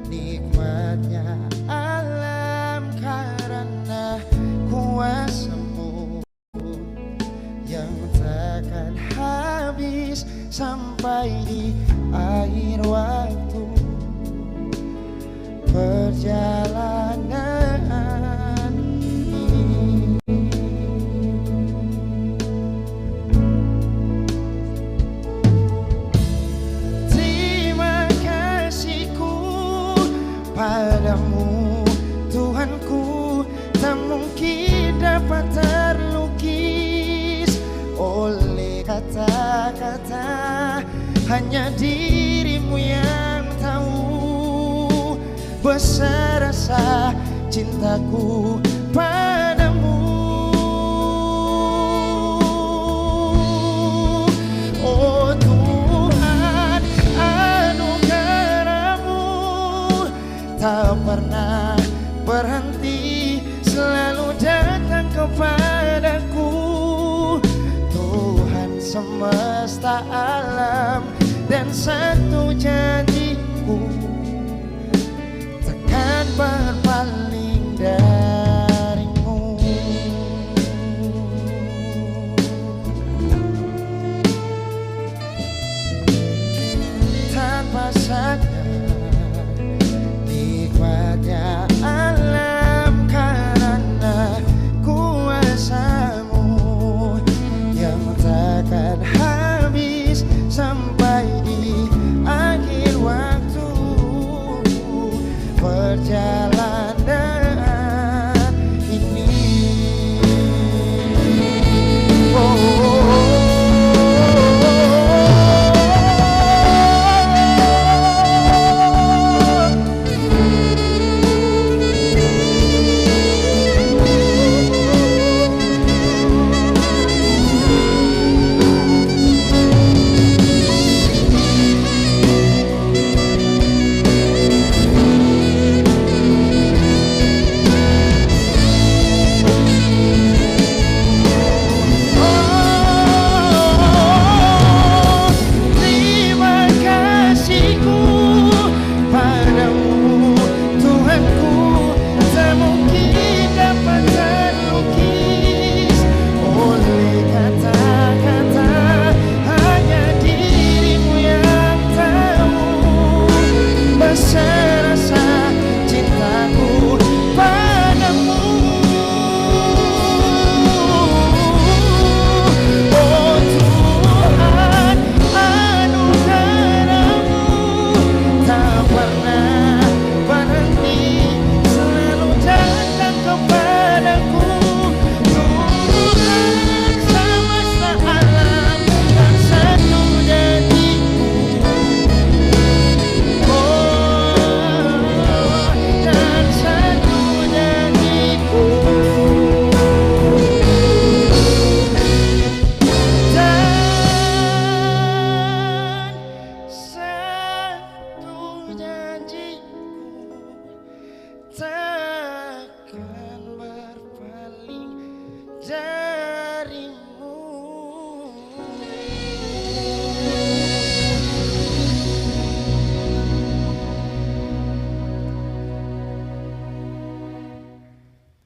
[SPEAKER 6] nikmatnya alam karena kuasamu yang takkan habis sampai di akhir waktu perjalanan ini. Terima kasihku padamu Tuhanku, tak mungkin dapat terlukis oleh kata-kata, hanya dirimu yang tahu besar rasa cintaku padamu. Oh Tuhan, anugerahmu tak pernah berhenti, selalu datang kepadaku. Tuhan semesta alam dan satu janjiku, takkan berpaling darimu. Tanpa sadar nikmatnya alam karena kuasamu yang takkan habis sampai di akhir waktu perjalanan ini.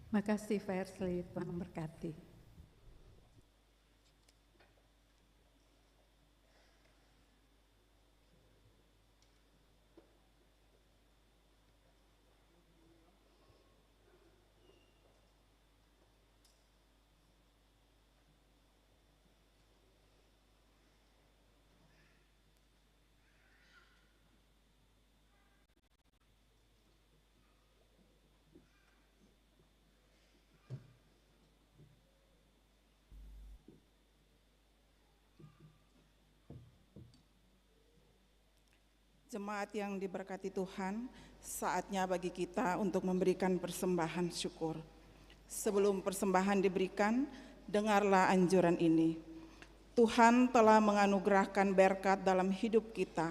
[SPEAKER 4] Makasih Versli, Tuhan memberkati.
[SPEAKER 3] Jemaat yang diberkati Tuhan, saatnya bagi kita untuk memberikan persembahan syukur. Sebelum persembahan diberikan, dengarlah anjuran ini. Tuhan telah menganugerahkan berkat dalam hidup kita.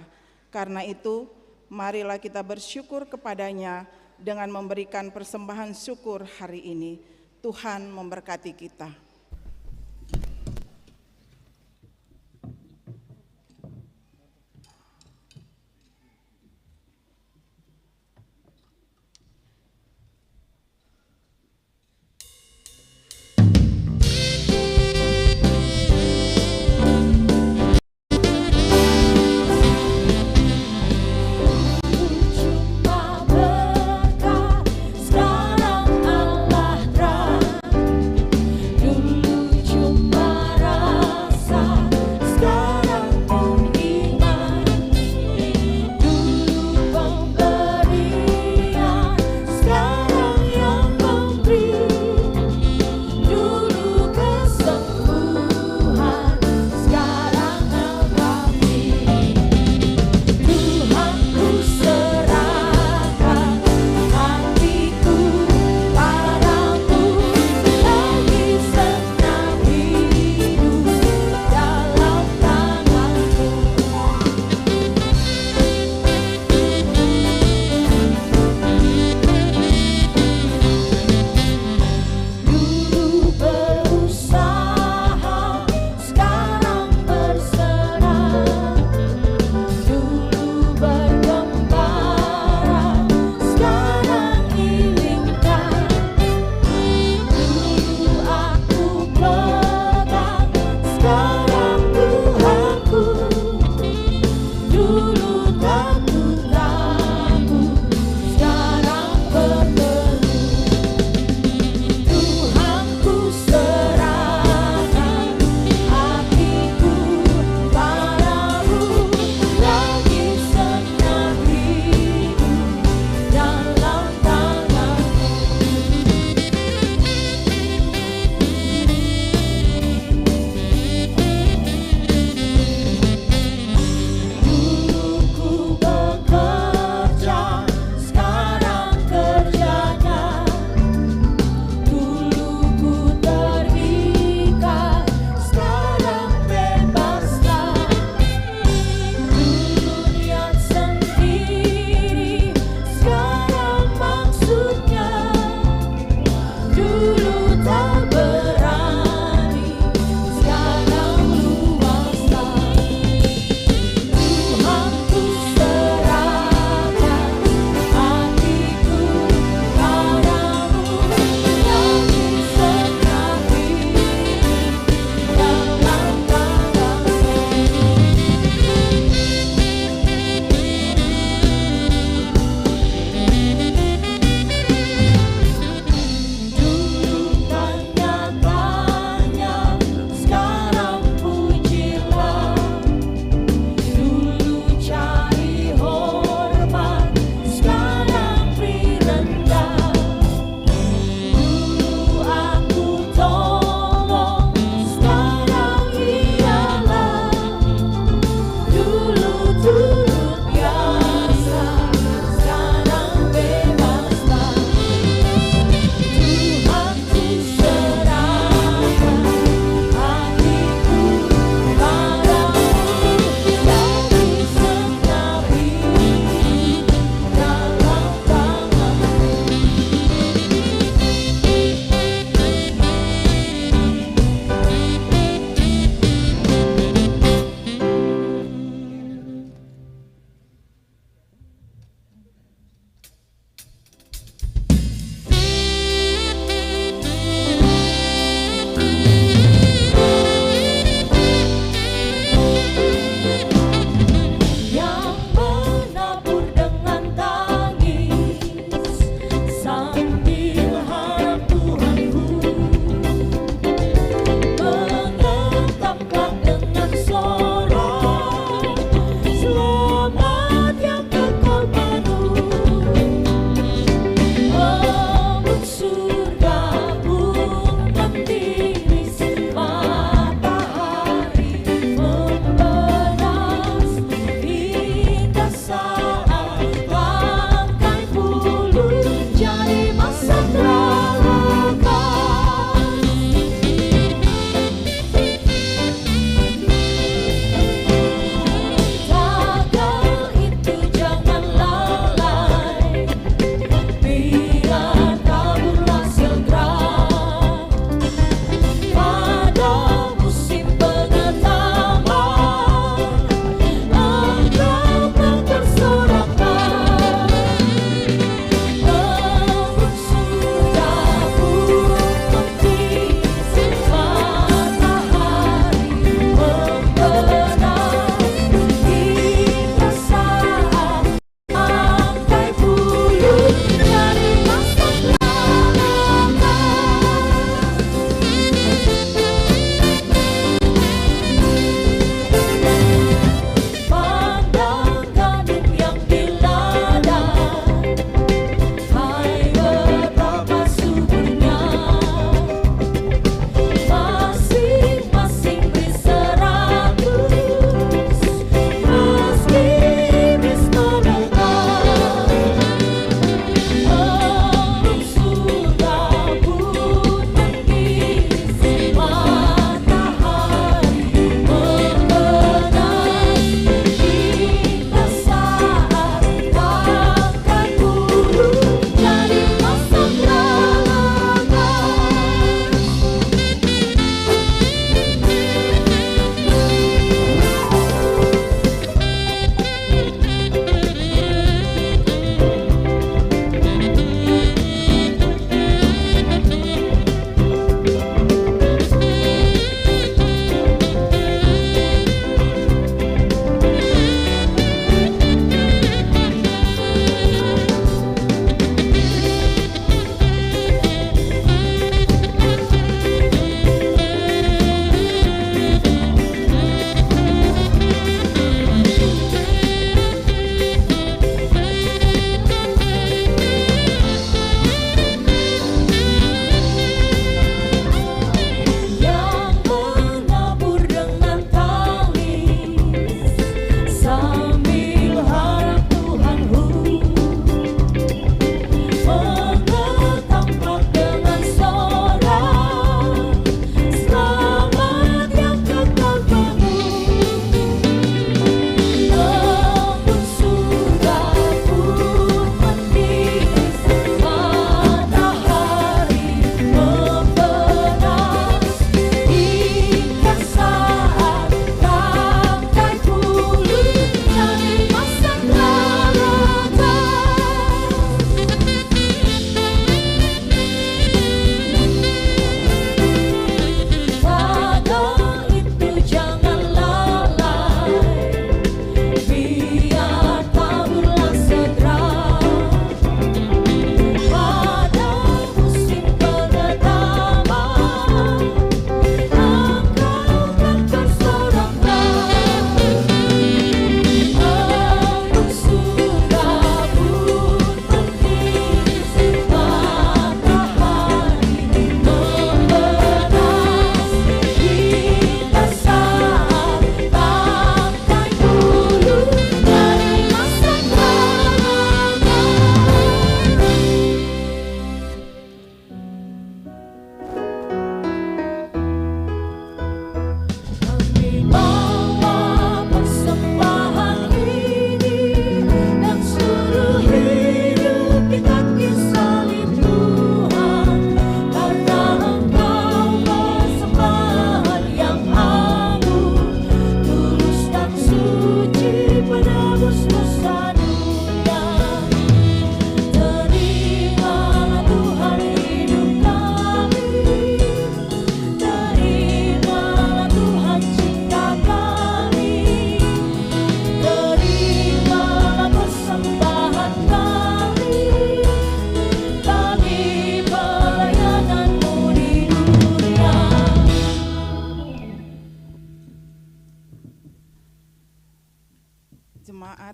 [SPEAKER 3] Karena itu, marilah kita bersyukur kepadanya dengan memberikan persembahan syukur hari ini. Tuhan memberkati kita.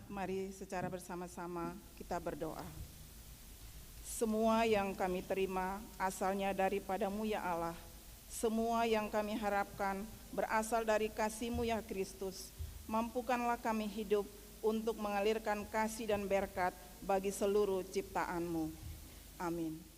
[SPEAKER 3] jemaat, mari secara bersama-sama kita berdoa. Semua yang kami terima asalnya daripada-Mu ya Allah. Semua yang kami harapkan berasal dari kasih-Mu ya Kristus. Mampukanlah kami hidup untuk mengalirkan kasih dan berkat bagi seluruh ciptaan-Mu. Amin.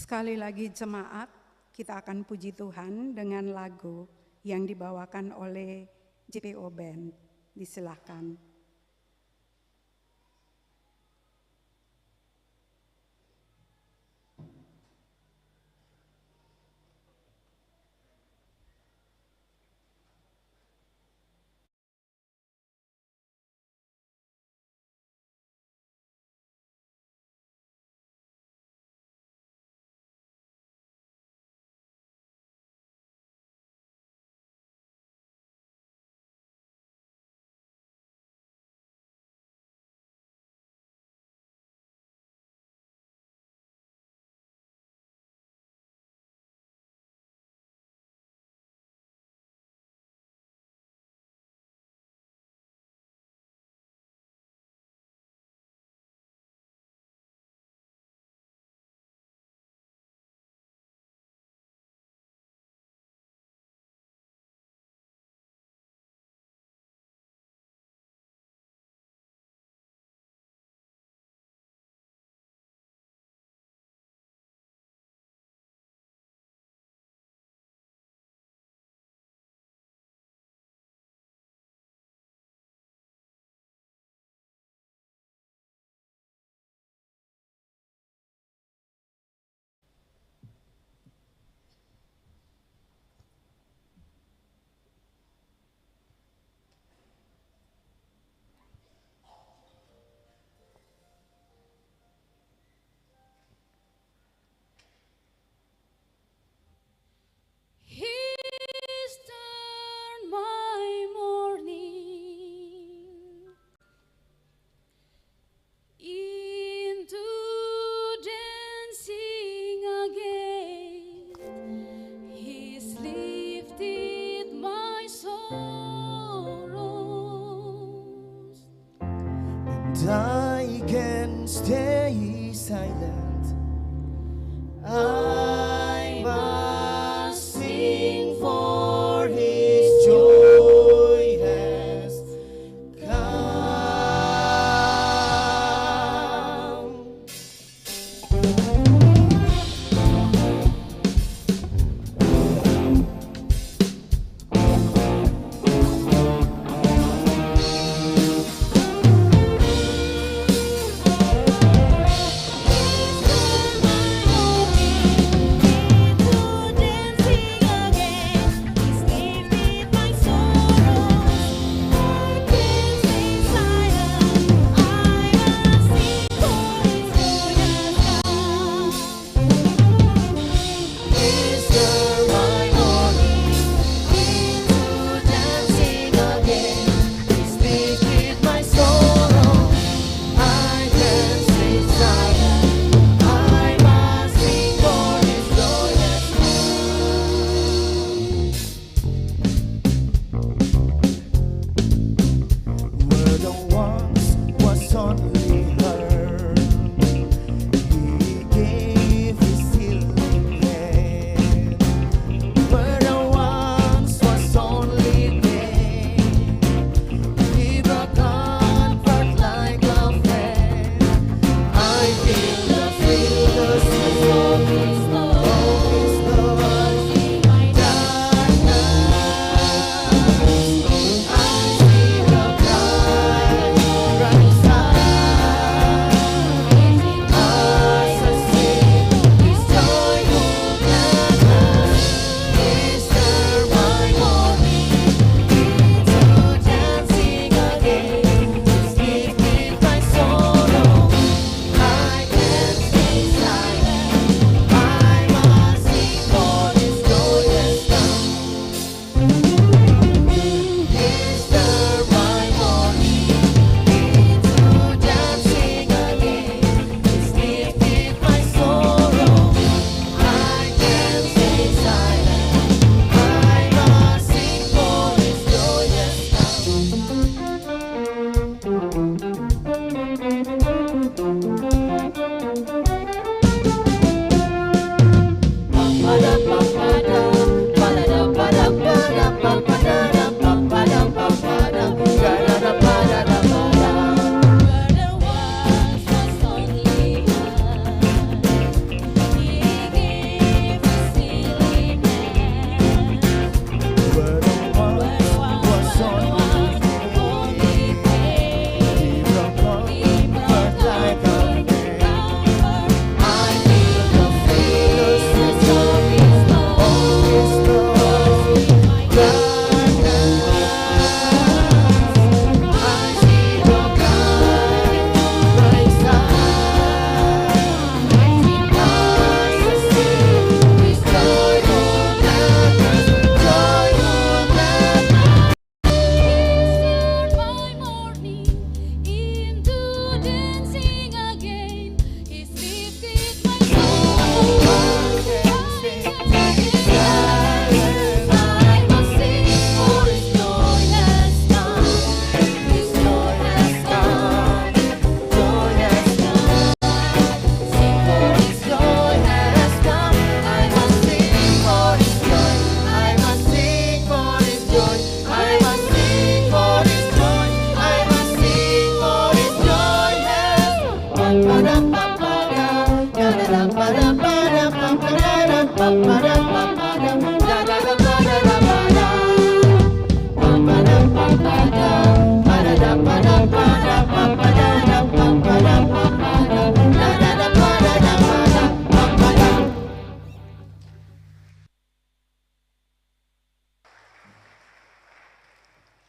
[SPEAKER 4] Sekali lagi jemaat, kita akan puji Tuhan dengan lagu yang dibawakan oleh JPO Band. Disilahkan.
[SPEAKER 1] He's turned my morning into dancing again. He's lifted my sorrows.
[SPEAKER 2] And I can stay silent. I must sing, for His joy has come.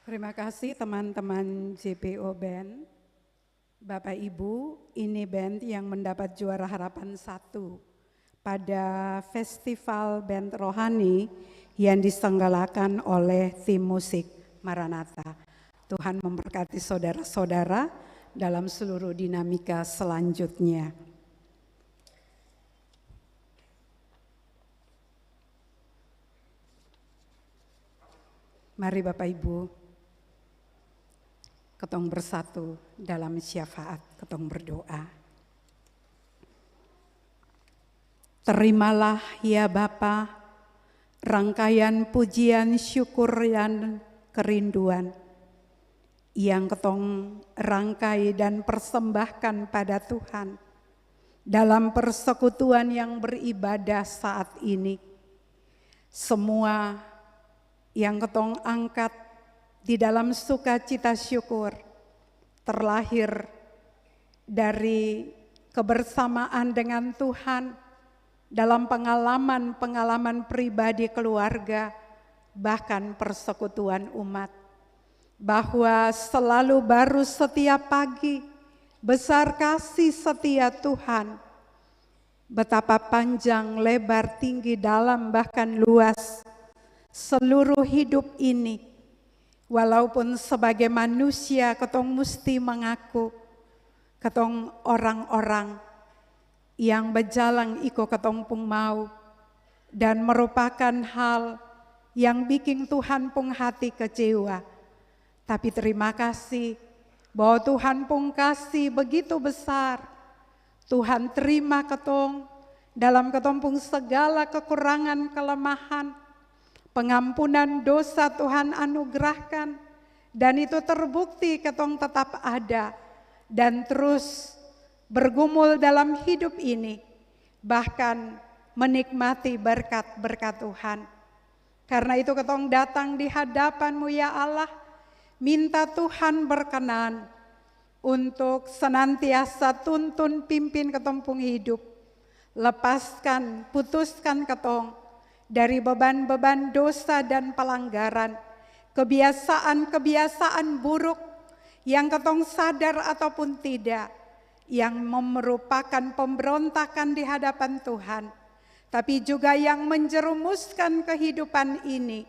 [SPEAKER 4] Terima kasih teman-teman JPO Band. Bapak Ibu, ini band yang mendapat juara harapan 1 pada Festival Band Rohani yang diselenggarakan oleh tim musik Maranatha. Tuhan memberkati saudara-saudara dalam seluruh dinamika selanjutnya. Mari Bapak Ibu, ketong bersatu dalam syafaat, ketong berdoa. Terimalah ya Bapa rangkaian pujian, syukur dan kerinduan yang ketong rangkai dan persembahkan pada Tuhan dalam persekutuan yang beribadah saat ini. Semua yang ketong angkat di dalam sukacita syukur terlahir dari kebersamaan dengan Tuhan dalam pengalaman-pengalaman pribadi keluarga, bahkan persekutuan umat. Bahwa selalu baru setiap pagi, besar kasih setia Tuhan. Betapa panjang, lebar, tinggi, dalam, bahkan luas seluruh hidup ini. Walaupun sebagai manusia ketong mesti mengaku ketong orang-orang yang berjalan iko ketong pung mau dan merupakan hal yang bikin Tuhan pung hati kecewa. Tapi terima kasih bahwa Tuhan pung kasih begitu besar. Tuhan terima ketong dalam ketong pung segala kekurangan, kelemahan. Pengampunan dosa Tuhan anugerahkan dan itu terbukti ketong tetap ada dan terus bergumul dalam hidup ini, bahkan menikmati berkat-berkat Tuhan. Karena itu ketong datang di hadapan-Mu ya Allah, minta Tuhan berkenan untuk senantiasa tuntun pimpin ketong pung hidup, lepaskan, putuskan ketong dari beban-beban dosa dan pelanggaran, kebiasaan-kebiasaan buruk yang ketong sadar ataupun tidak, yang merupakan pemberontakan di hadapan Tuhan, tapi juga yang menjerumuskan kehidupan ini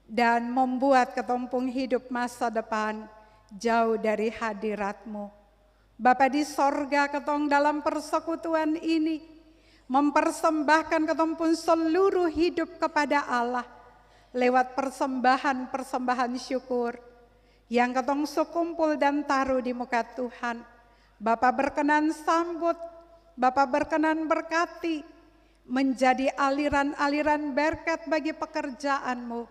[SPEAKER 4] dan membuat ketong pung hidup masa depan jauh dari hadirat-Mu. Bapa di sorga, ketong dalam persekutuan ini mempersembahkan ketong pun seluruh hidup kepada Allah lewat persembahan-persembahan syukur yang ketong sekumpul dan taruh di muka Tuhan. Bapa berkenan sambut, Bapa berkenan berkati, menjadi aliran-aliran berkat bagi pekerjaan-Mu,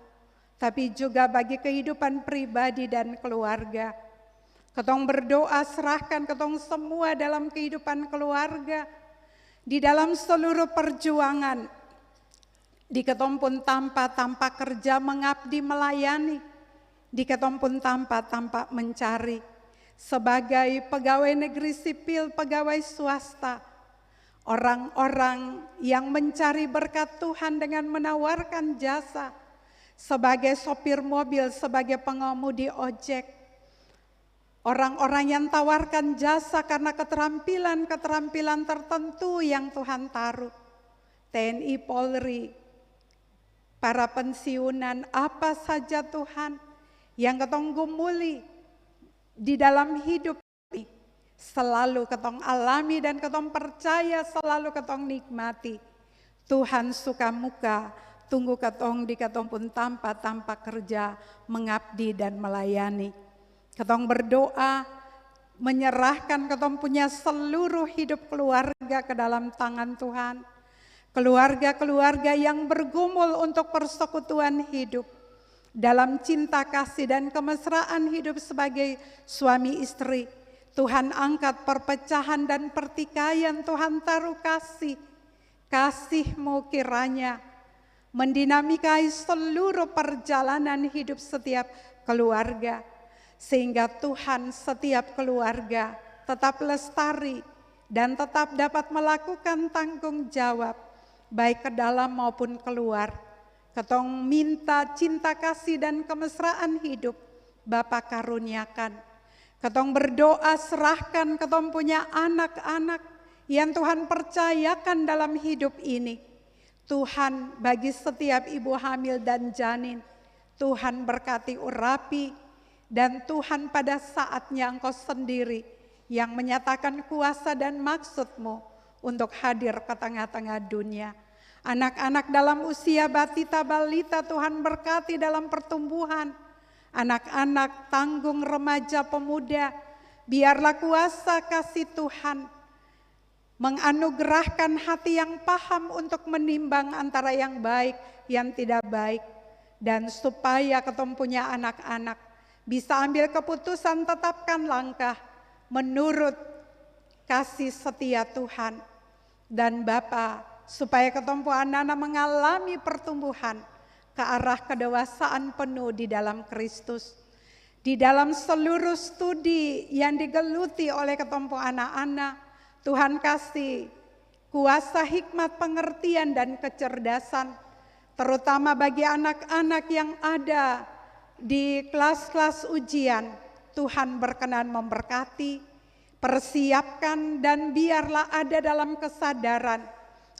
[SPEAKER 4] tapi juga bagi kehidupan pribadi dan keluarga. Ketong berdoa serahkan ketong semua dalam kehidupan keluarga, di dalam seluruh perjuangan, di ketong pun tanpa kerja mengabdi melayani, di ketong pun tanpa mencari, sebagai pegawai negeri sipil, pegawai swasta, orang-orang yang mencari berkat Tuhan dengan menawarkan jasa, sebagai sopir mobil, sebagai pengemudi ojek, orang-orang yang tawarkan jasa karena keterampilan-keterampilan tertentu yang Tuhan taruh. TNI, Polri, para pensiunan, apa saja Tuhan yang ketong gumuli di dalam hidup ini. Selalu ketong alami dan ketong percaya, selalu ketong nikmati. Tuhan suka muka, tunggu ketong di ketong pun tanpa kerja, mengabdi dan melayani. Ketong berdoa, menyerahkan ketong punya seluruh hidup keluarga ke dalam tangan Tuhan. Keluarga-keluarga yang bergumul untuk persekutuan hidup, dalam cinta kasih dan kemesraan hidup sebagai suami istri. Tuhan angkat perpecahan dan pertikaian, Tuhan taruh kasih. Kasih-Mu kiranya mendinamikai seluruh perjalanan hidup setiap keluarga. Sehingga Tuhan setiap keluarga tetap lestari dan tetap dapat melakukan tanggung jawab baik ke dalam maupun keluar. Ketong minta cinta kasih dan kemesraan hidup Bapa karuniakan. Ketong berdoa serahkan ketong punya anak-anak yang Tuhan percayakan dalam hidup ini. Tuhan bagi setiap ibu hamil dan janin, Tuhan berkati urapi, dan Tuhan pada saatnya Engkau sendiri yang menyatakan kuasa dan maksud-Mu untuk hadir ke tengah-tengah dunia. Anak-anak dalam usia batita balita Tuhan berkati dalam pertumbuhan. Anak-anak tanggung remaja pemuda, biarlah kuasa kasih Tuhan menganugerahkan hati yang paham untuk menimbang antara yang baik, yang tidak baik. Dan supaya ketemu punya anak-anak bisa ambil keputusan, tetapkan langkah menurut kasih setia Tuhan. Dan Bapa, supaya ketemu anak-anak mengalami pertumbuhan ke arah kedewasaan penuh di dalam Kristus. Di dalam seluruh studi yang digeluti oleh ketemu anak-anak, Tuhan kasih kuasa hikmat pengertian dan kecerdasan, terutama bagi anak-anak yang ada di kelas-kelas ujian. Tuhan berkenan memberkati, persiapkan, dan biarlah ada dalam kesadaran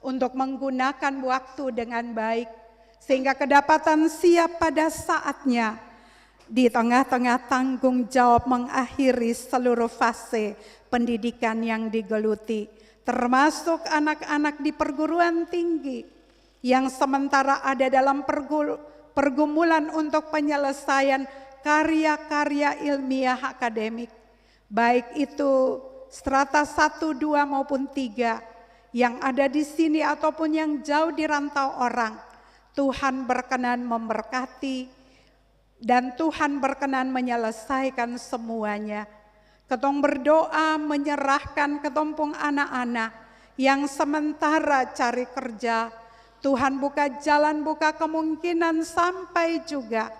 [SPEAKER 4] untuk menggunakan waktu dengan baik, sehingga kedapatan siap pada saatnya di tengah-tengah tanggung jawab mengakhiri seluruh fase pendidikan yang digeluti, termasuk anak-anak di perguruan tinggi yang sementara ada dalam pergumulan untuk penyelesaian karya-karya ilmiah akademik, baik itu strata 1, 2 maupun 3 yang ada di sini ataupun yang jauh di rantau orang. Tuhan berkenan memberkati dan Tuhan berkenan menyelesaikan semuanya. Ketong berdoa menyerahkan ketumpung anak-anak yang sementara cari kerja. Tuhan buka jalan, buka kemungkinan, sampai juga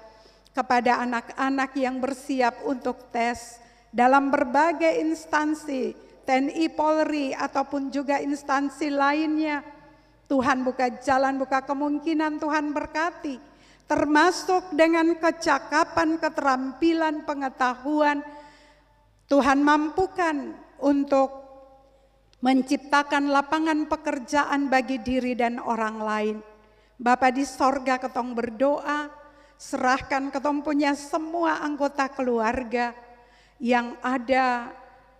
[SPEAKER 4] kepada anak-anak yang bersiap untuk tes dalam berbagai instansi, TNI, Polri, ataupun juga instansi lainnya. Tuhan buka jalan, buka kemungkinan, Tuhan berkati, termasuk dengan kecakapan, keterampilan, pengetahuan. Tuhan mampukan untuk menciptakan lapangan pekerjaan bagi diri dan orang lain. Bapa di sorga, ketong berdoa, serahkan ketong punya semua anggota keluarga yang ada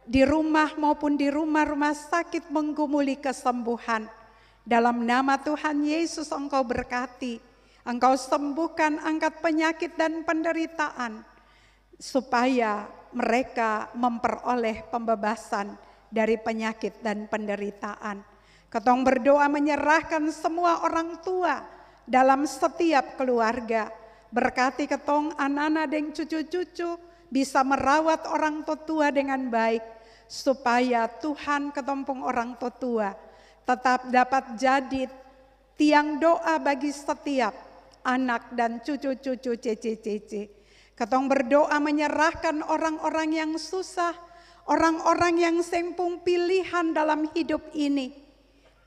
[SPEAKER 4] di rumah maupun di rumah-rumah sakit menggumuli kesembuhan. Dalam nama Tuhan Yesus Engkau berkati, Engkau sembuhkan, angkat penyakit dan penderitaan, supaya mereka memperoleh pembebasan dari penyakit dan penderitaan. Ketong berdoa menyerahkan semua orang tua dalam setiap keluarga. Berkati ketong anak-anak dan cucu-cucu bisa merawat orang tua dengan baik, supaya Tuhan ketumpung orang tua tetap dapat jadi tiang doa bagi setiap anak dan cucu-cucu cece-cece. Ketong berdoa menyerahkan orang-orang yang susah, orang-orang yang sempung pilihan dalam hidup ini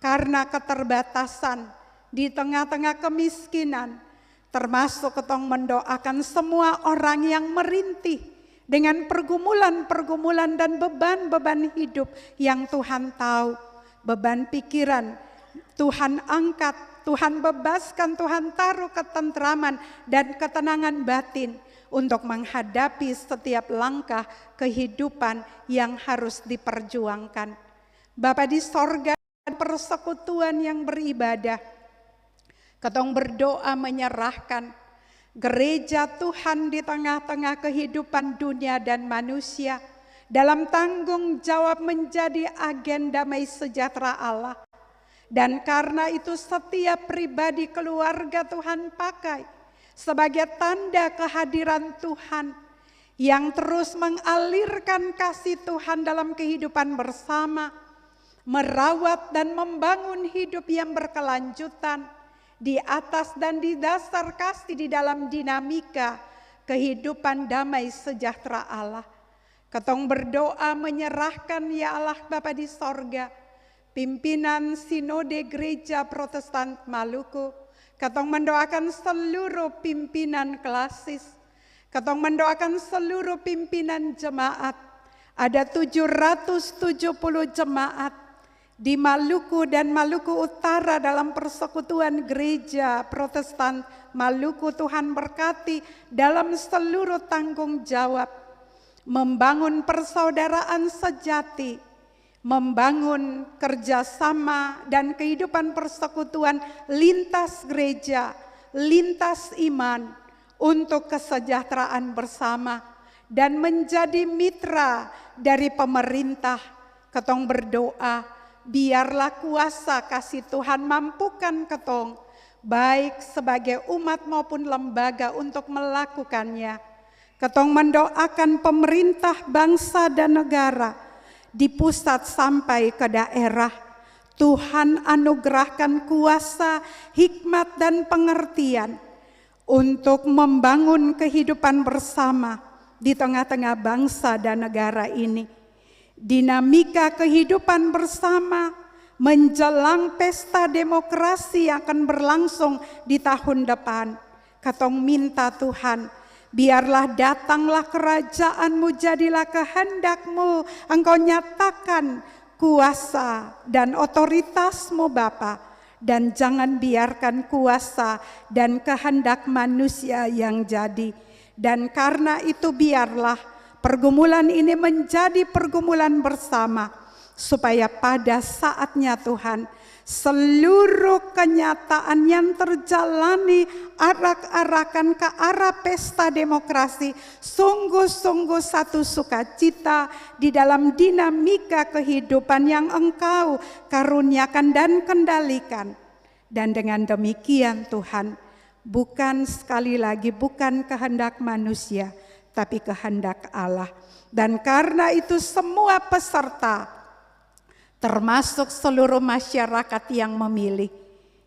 [SPEAKER 4] karena keterbatasan di tengah-tengah kemiskinan, termasuk ketong mendoakan semua orang yang merintih dengan pergumulan-pergumulan dan beban-beban hidup yang Tuhan tahu. Beban pikiran Tuhan angkat, Tuhan bebaskan, Tuhan taruh ketentraman dan ketenangan batin untuk menghadapi setiap langkah kehidupan yang harus diperjuangkan. Bapa di sorga, persekutuan yang beribadah, ketong berdoa menyerahkan gereja Tuhan di tengah-tengah kehidupan dunia dan manusia dalam tanggung jawab menjadi agen damai sejahtera Allah. Dan karena itu setiap pribadi keluarga Tuhan pakai sebagai tanda kehadiran Tuhan yang terus mengalirkan kasih Tuhan dalam kehidupan bersama, merawat dan membangun hidup yang berkelanjutan di atas dan di dasar kasih di dalam dinamika kehidupan damai sejahtera Allah. Ketong berdoa menyerahkan ya Allah Bapa di sorga, pimpinan Sinode Gereja Protestan Maluku. Ketong mendoakan seluruh pimpinan klasis. Ketong mendoakan seluruh pimpinan jemaat. Ada 770 jemaat di Maluku dan Maluku Utara dalam persekutuan gereja Protestan Maluku. Tuhan berkati dalam seluruh tanggung jawab, membangun persaudaraan sejati, membangun kerjasama dan kehidupan persekutuan lintas gereja, lintas iman untuk kesejahteraan bersama dan menjadi mitra dari pemerintah. Ketong berdoa, biarlah kuasa kasih Tuhan mampukan ketong, baik sebagai umat maupun lembaga untuk melakukannya. Ketong mendoakan pemerintah bangsa dan negara di pusat sampai ke daerah. Tuhan anugerahkan kuasa, hikmat dan pengertian untuk membangun kehidupan bersama di tengah-tengah bangsa dan negara ini. Dinamika kehidupan bersama menjelang pesta demokrasi yang akan berlangsung di tahun depan. Ketong minta Tuhan, biarlah datanglah kerajaan-Mu, jadilah kehendak-Mu, Engkau nyatakan kuasa dan otoritas-Mu Bapa, dan jangan biarkan kuasa dan kehendak manusia yang jadi. Dan karena itu biarlah pergumulan ini menjadi pergumulan bersama, supaya pada saatnya Tuhan, seluruh kenyataan yang terjalani arak-arakan ke arah pesta demokrasi sungguh-sungguh satu sukacita di dalam dinamika kehidupan yang Engkau karuniakan dan kendalikan. Dan dengan demikian Tuhan, bukan sekali lagi bukan kehendak manusia, tapi kehendak Allah. Dan karena itu semua peserta, termasuk seluruh masyarakat yang memilih,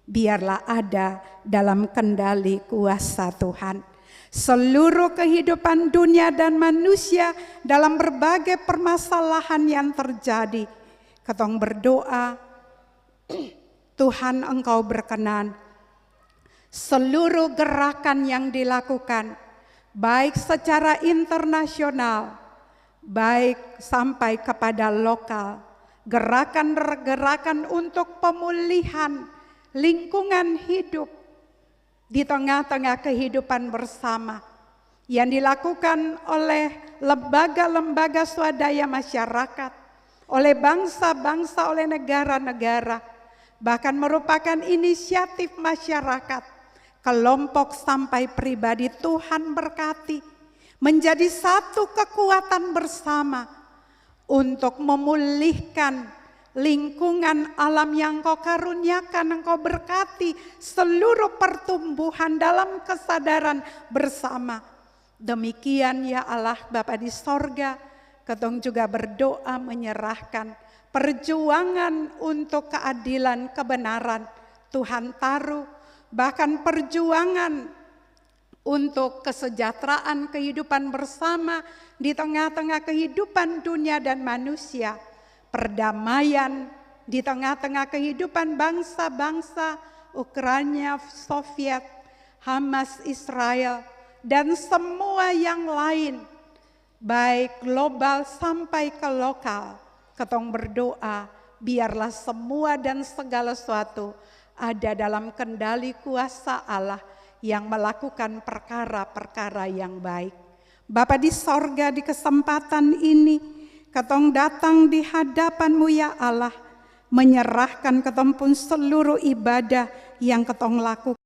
[SPEAKER 4] biarlah ada dalam kendali kuasa Tuhan. Seluruh kehidupan dunia dan manusia dalam berbagai permasalahan yang terjadi, ketong berdoa, Tuhan Engkau berkenan, seluruh gerakan yang dilakukan, baik secara internasional, baik sampai kepada lokal, gerakan-gerakan untuk pemulihan lingkungan hidup di tengah-tengah kehidupan bersama yang dilakukan oleh lembaga-lembaga swadaya masyarakat, oleh bangsa-bangsa, oleh negara-negara, bahkan merupakan inisiatif masyarakat, kelompok sampai pribadi. Tuhan berkati menjadi satu kekuatan bersama untuk memulihkan lingkungan alam yang Engkau karuniakan, Engkau berkati seluruh pertumbuhan dalam kesadaran bersama. Demikian ya Allah Bapa di sorga, ketong juga berdoa menyerahkan perjuangan untuk keadilan, kebenaran Tuhan taruh, bahkan perjuangan untuk kesejahteraan kehidupan bersama di tengah-tengah kehidupan dunia dan manusia, perdamaian di tengah-tengah kehidupan bangsa-bangsa, Ukraina, Soviet, Hamas, Israel, dan semua yang lain, baik global sampai ke lokal. Ketong berdoa, biarlah semua dan segala sesuatu ada dalam kendali kuasa Allah yang melakukan perkara-perkara yang baik. Bapa di sorga, di kesempatan ini ketong datang di hadapan-Mu ya Allah, menyerahkan ketong pun seluruh ibadah yang ketong lakukan,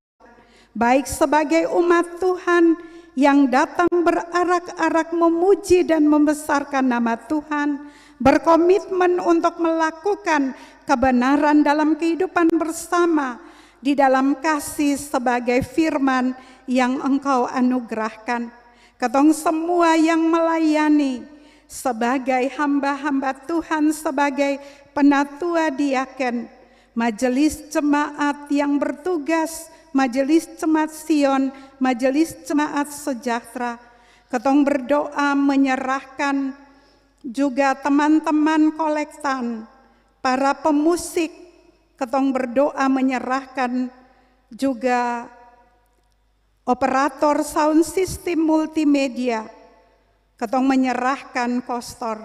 [SPEAKER 4] baik sebagai umat Tuhan yang datang berarak-arak memuji dan membesarkan nama Tuhan, berkomitmen untuk melakukan kebenaran dalam kehidupan bersama di dalam kasih sebagai firman yang Engkau anugerahkan. Ketong semua yang melayani sebagai hamba-hamba Tuhan, sebagai penatua diaken, majelis jemaat yang bertugas, majelis jemaat Sion, majelis jemaat sejahtera, ketong berdoa menyerahkan juga teman-teman kolektan, para pemusik, ketong berdoa menyerahkan juga operator sound system multimedia, ketong menyerahkan kostor,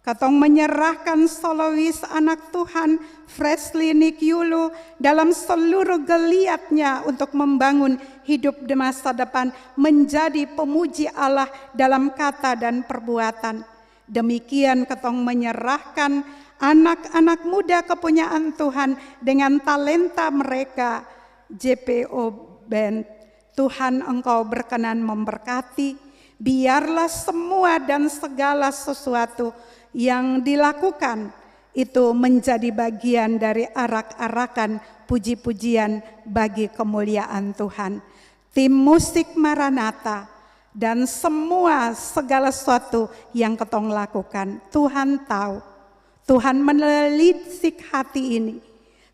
[SPEAKER 4] ketong menyerahkan solois anak Tuhan Fresley Nikyulu dalam seluruh geliatnya untuk membangun hidup di masa depan menjadi pemuji Allah dalam kata dan perbuatan. Demikian ketong menyerahkan anak-anak muda kepunyaan Tuhan dengan talenta mereka. JPO Band, Tuhan Engkau berkenan memberkati, biarlah semua dan segala sesuatu yang dilakukan itu menjadi bagian dari arak-arakan puji-pujian bagi kemuliaan Tuhan. Tim musik Maranatha dan semua segala sesuatu yang ketong lakukan, Tuhan tahu, Tuhan menelisik hati ini.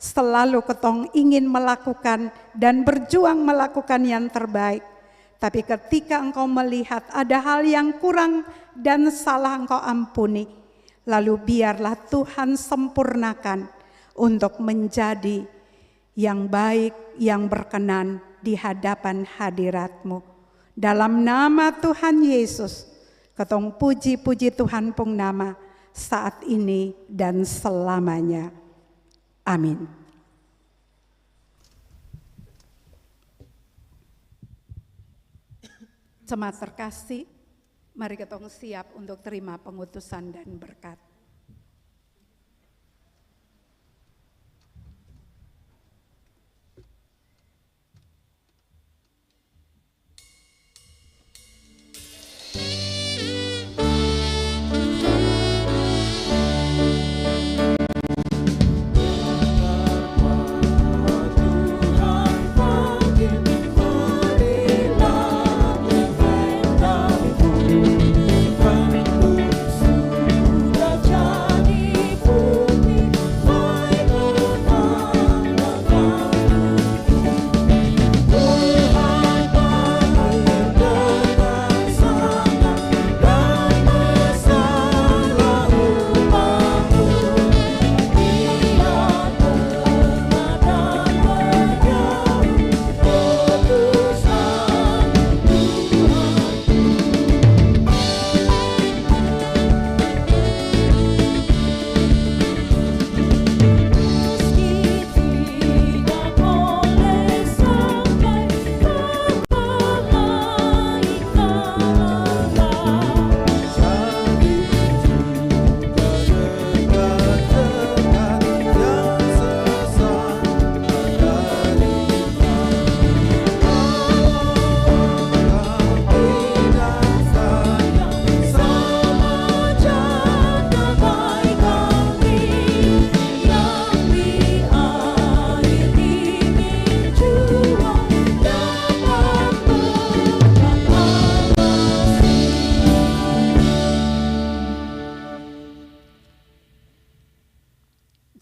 [SPEAKER 4] Selalu ketong ingin melakukan dan berjuang melakukan yang terbaik. Tapi ketika engkau melihat ada hal yang kurang dan salah, engkau ampuni. Lalu biarlah Tuhan sempurnakan untuk menjadi yang baik, yang berkenan di hadapan hadirat-Mu. Dalam nama Tuhan Yesus, ketong puji-puji Tuhan pung nama saat ini dan selamanya. Amin. Jemaat terkasih, mari ketong siap untuk terima pengutusan dan berkat.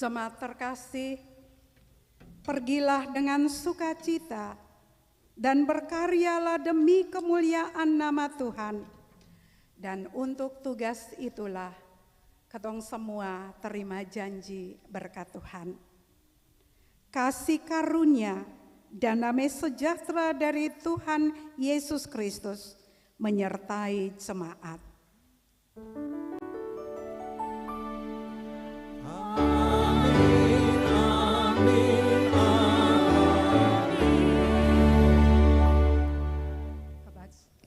[SPEAKER 4] Jemaat terkasih, pergilah dengan sukacita dan berkaryalah demi kemuliaan nama Tuhan. Dan untuk tugas itulah ketong semua terima janji berkat Tuhan. Kasih karunia dan damai sejahtera dari Tuhan Yesus Kristus menyertai jemaat.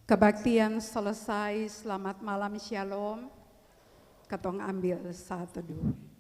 [SPEAKER 4] Kebaktian selesai, selamat malam, shalom. Ketong ambil 1 2.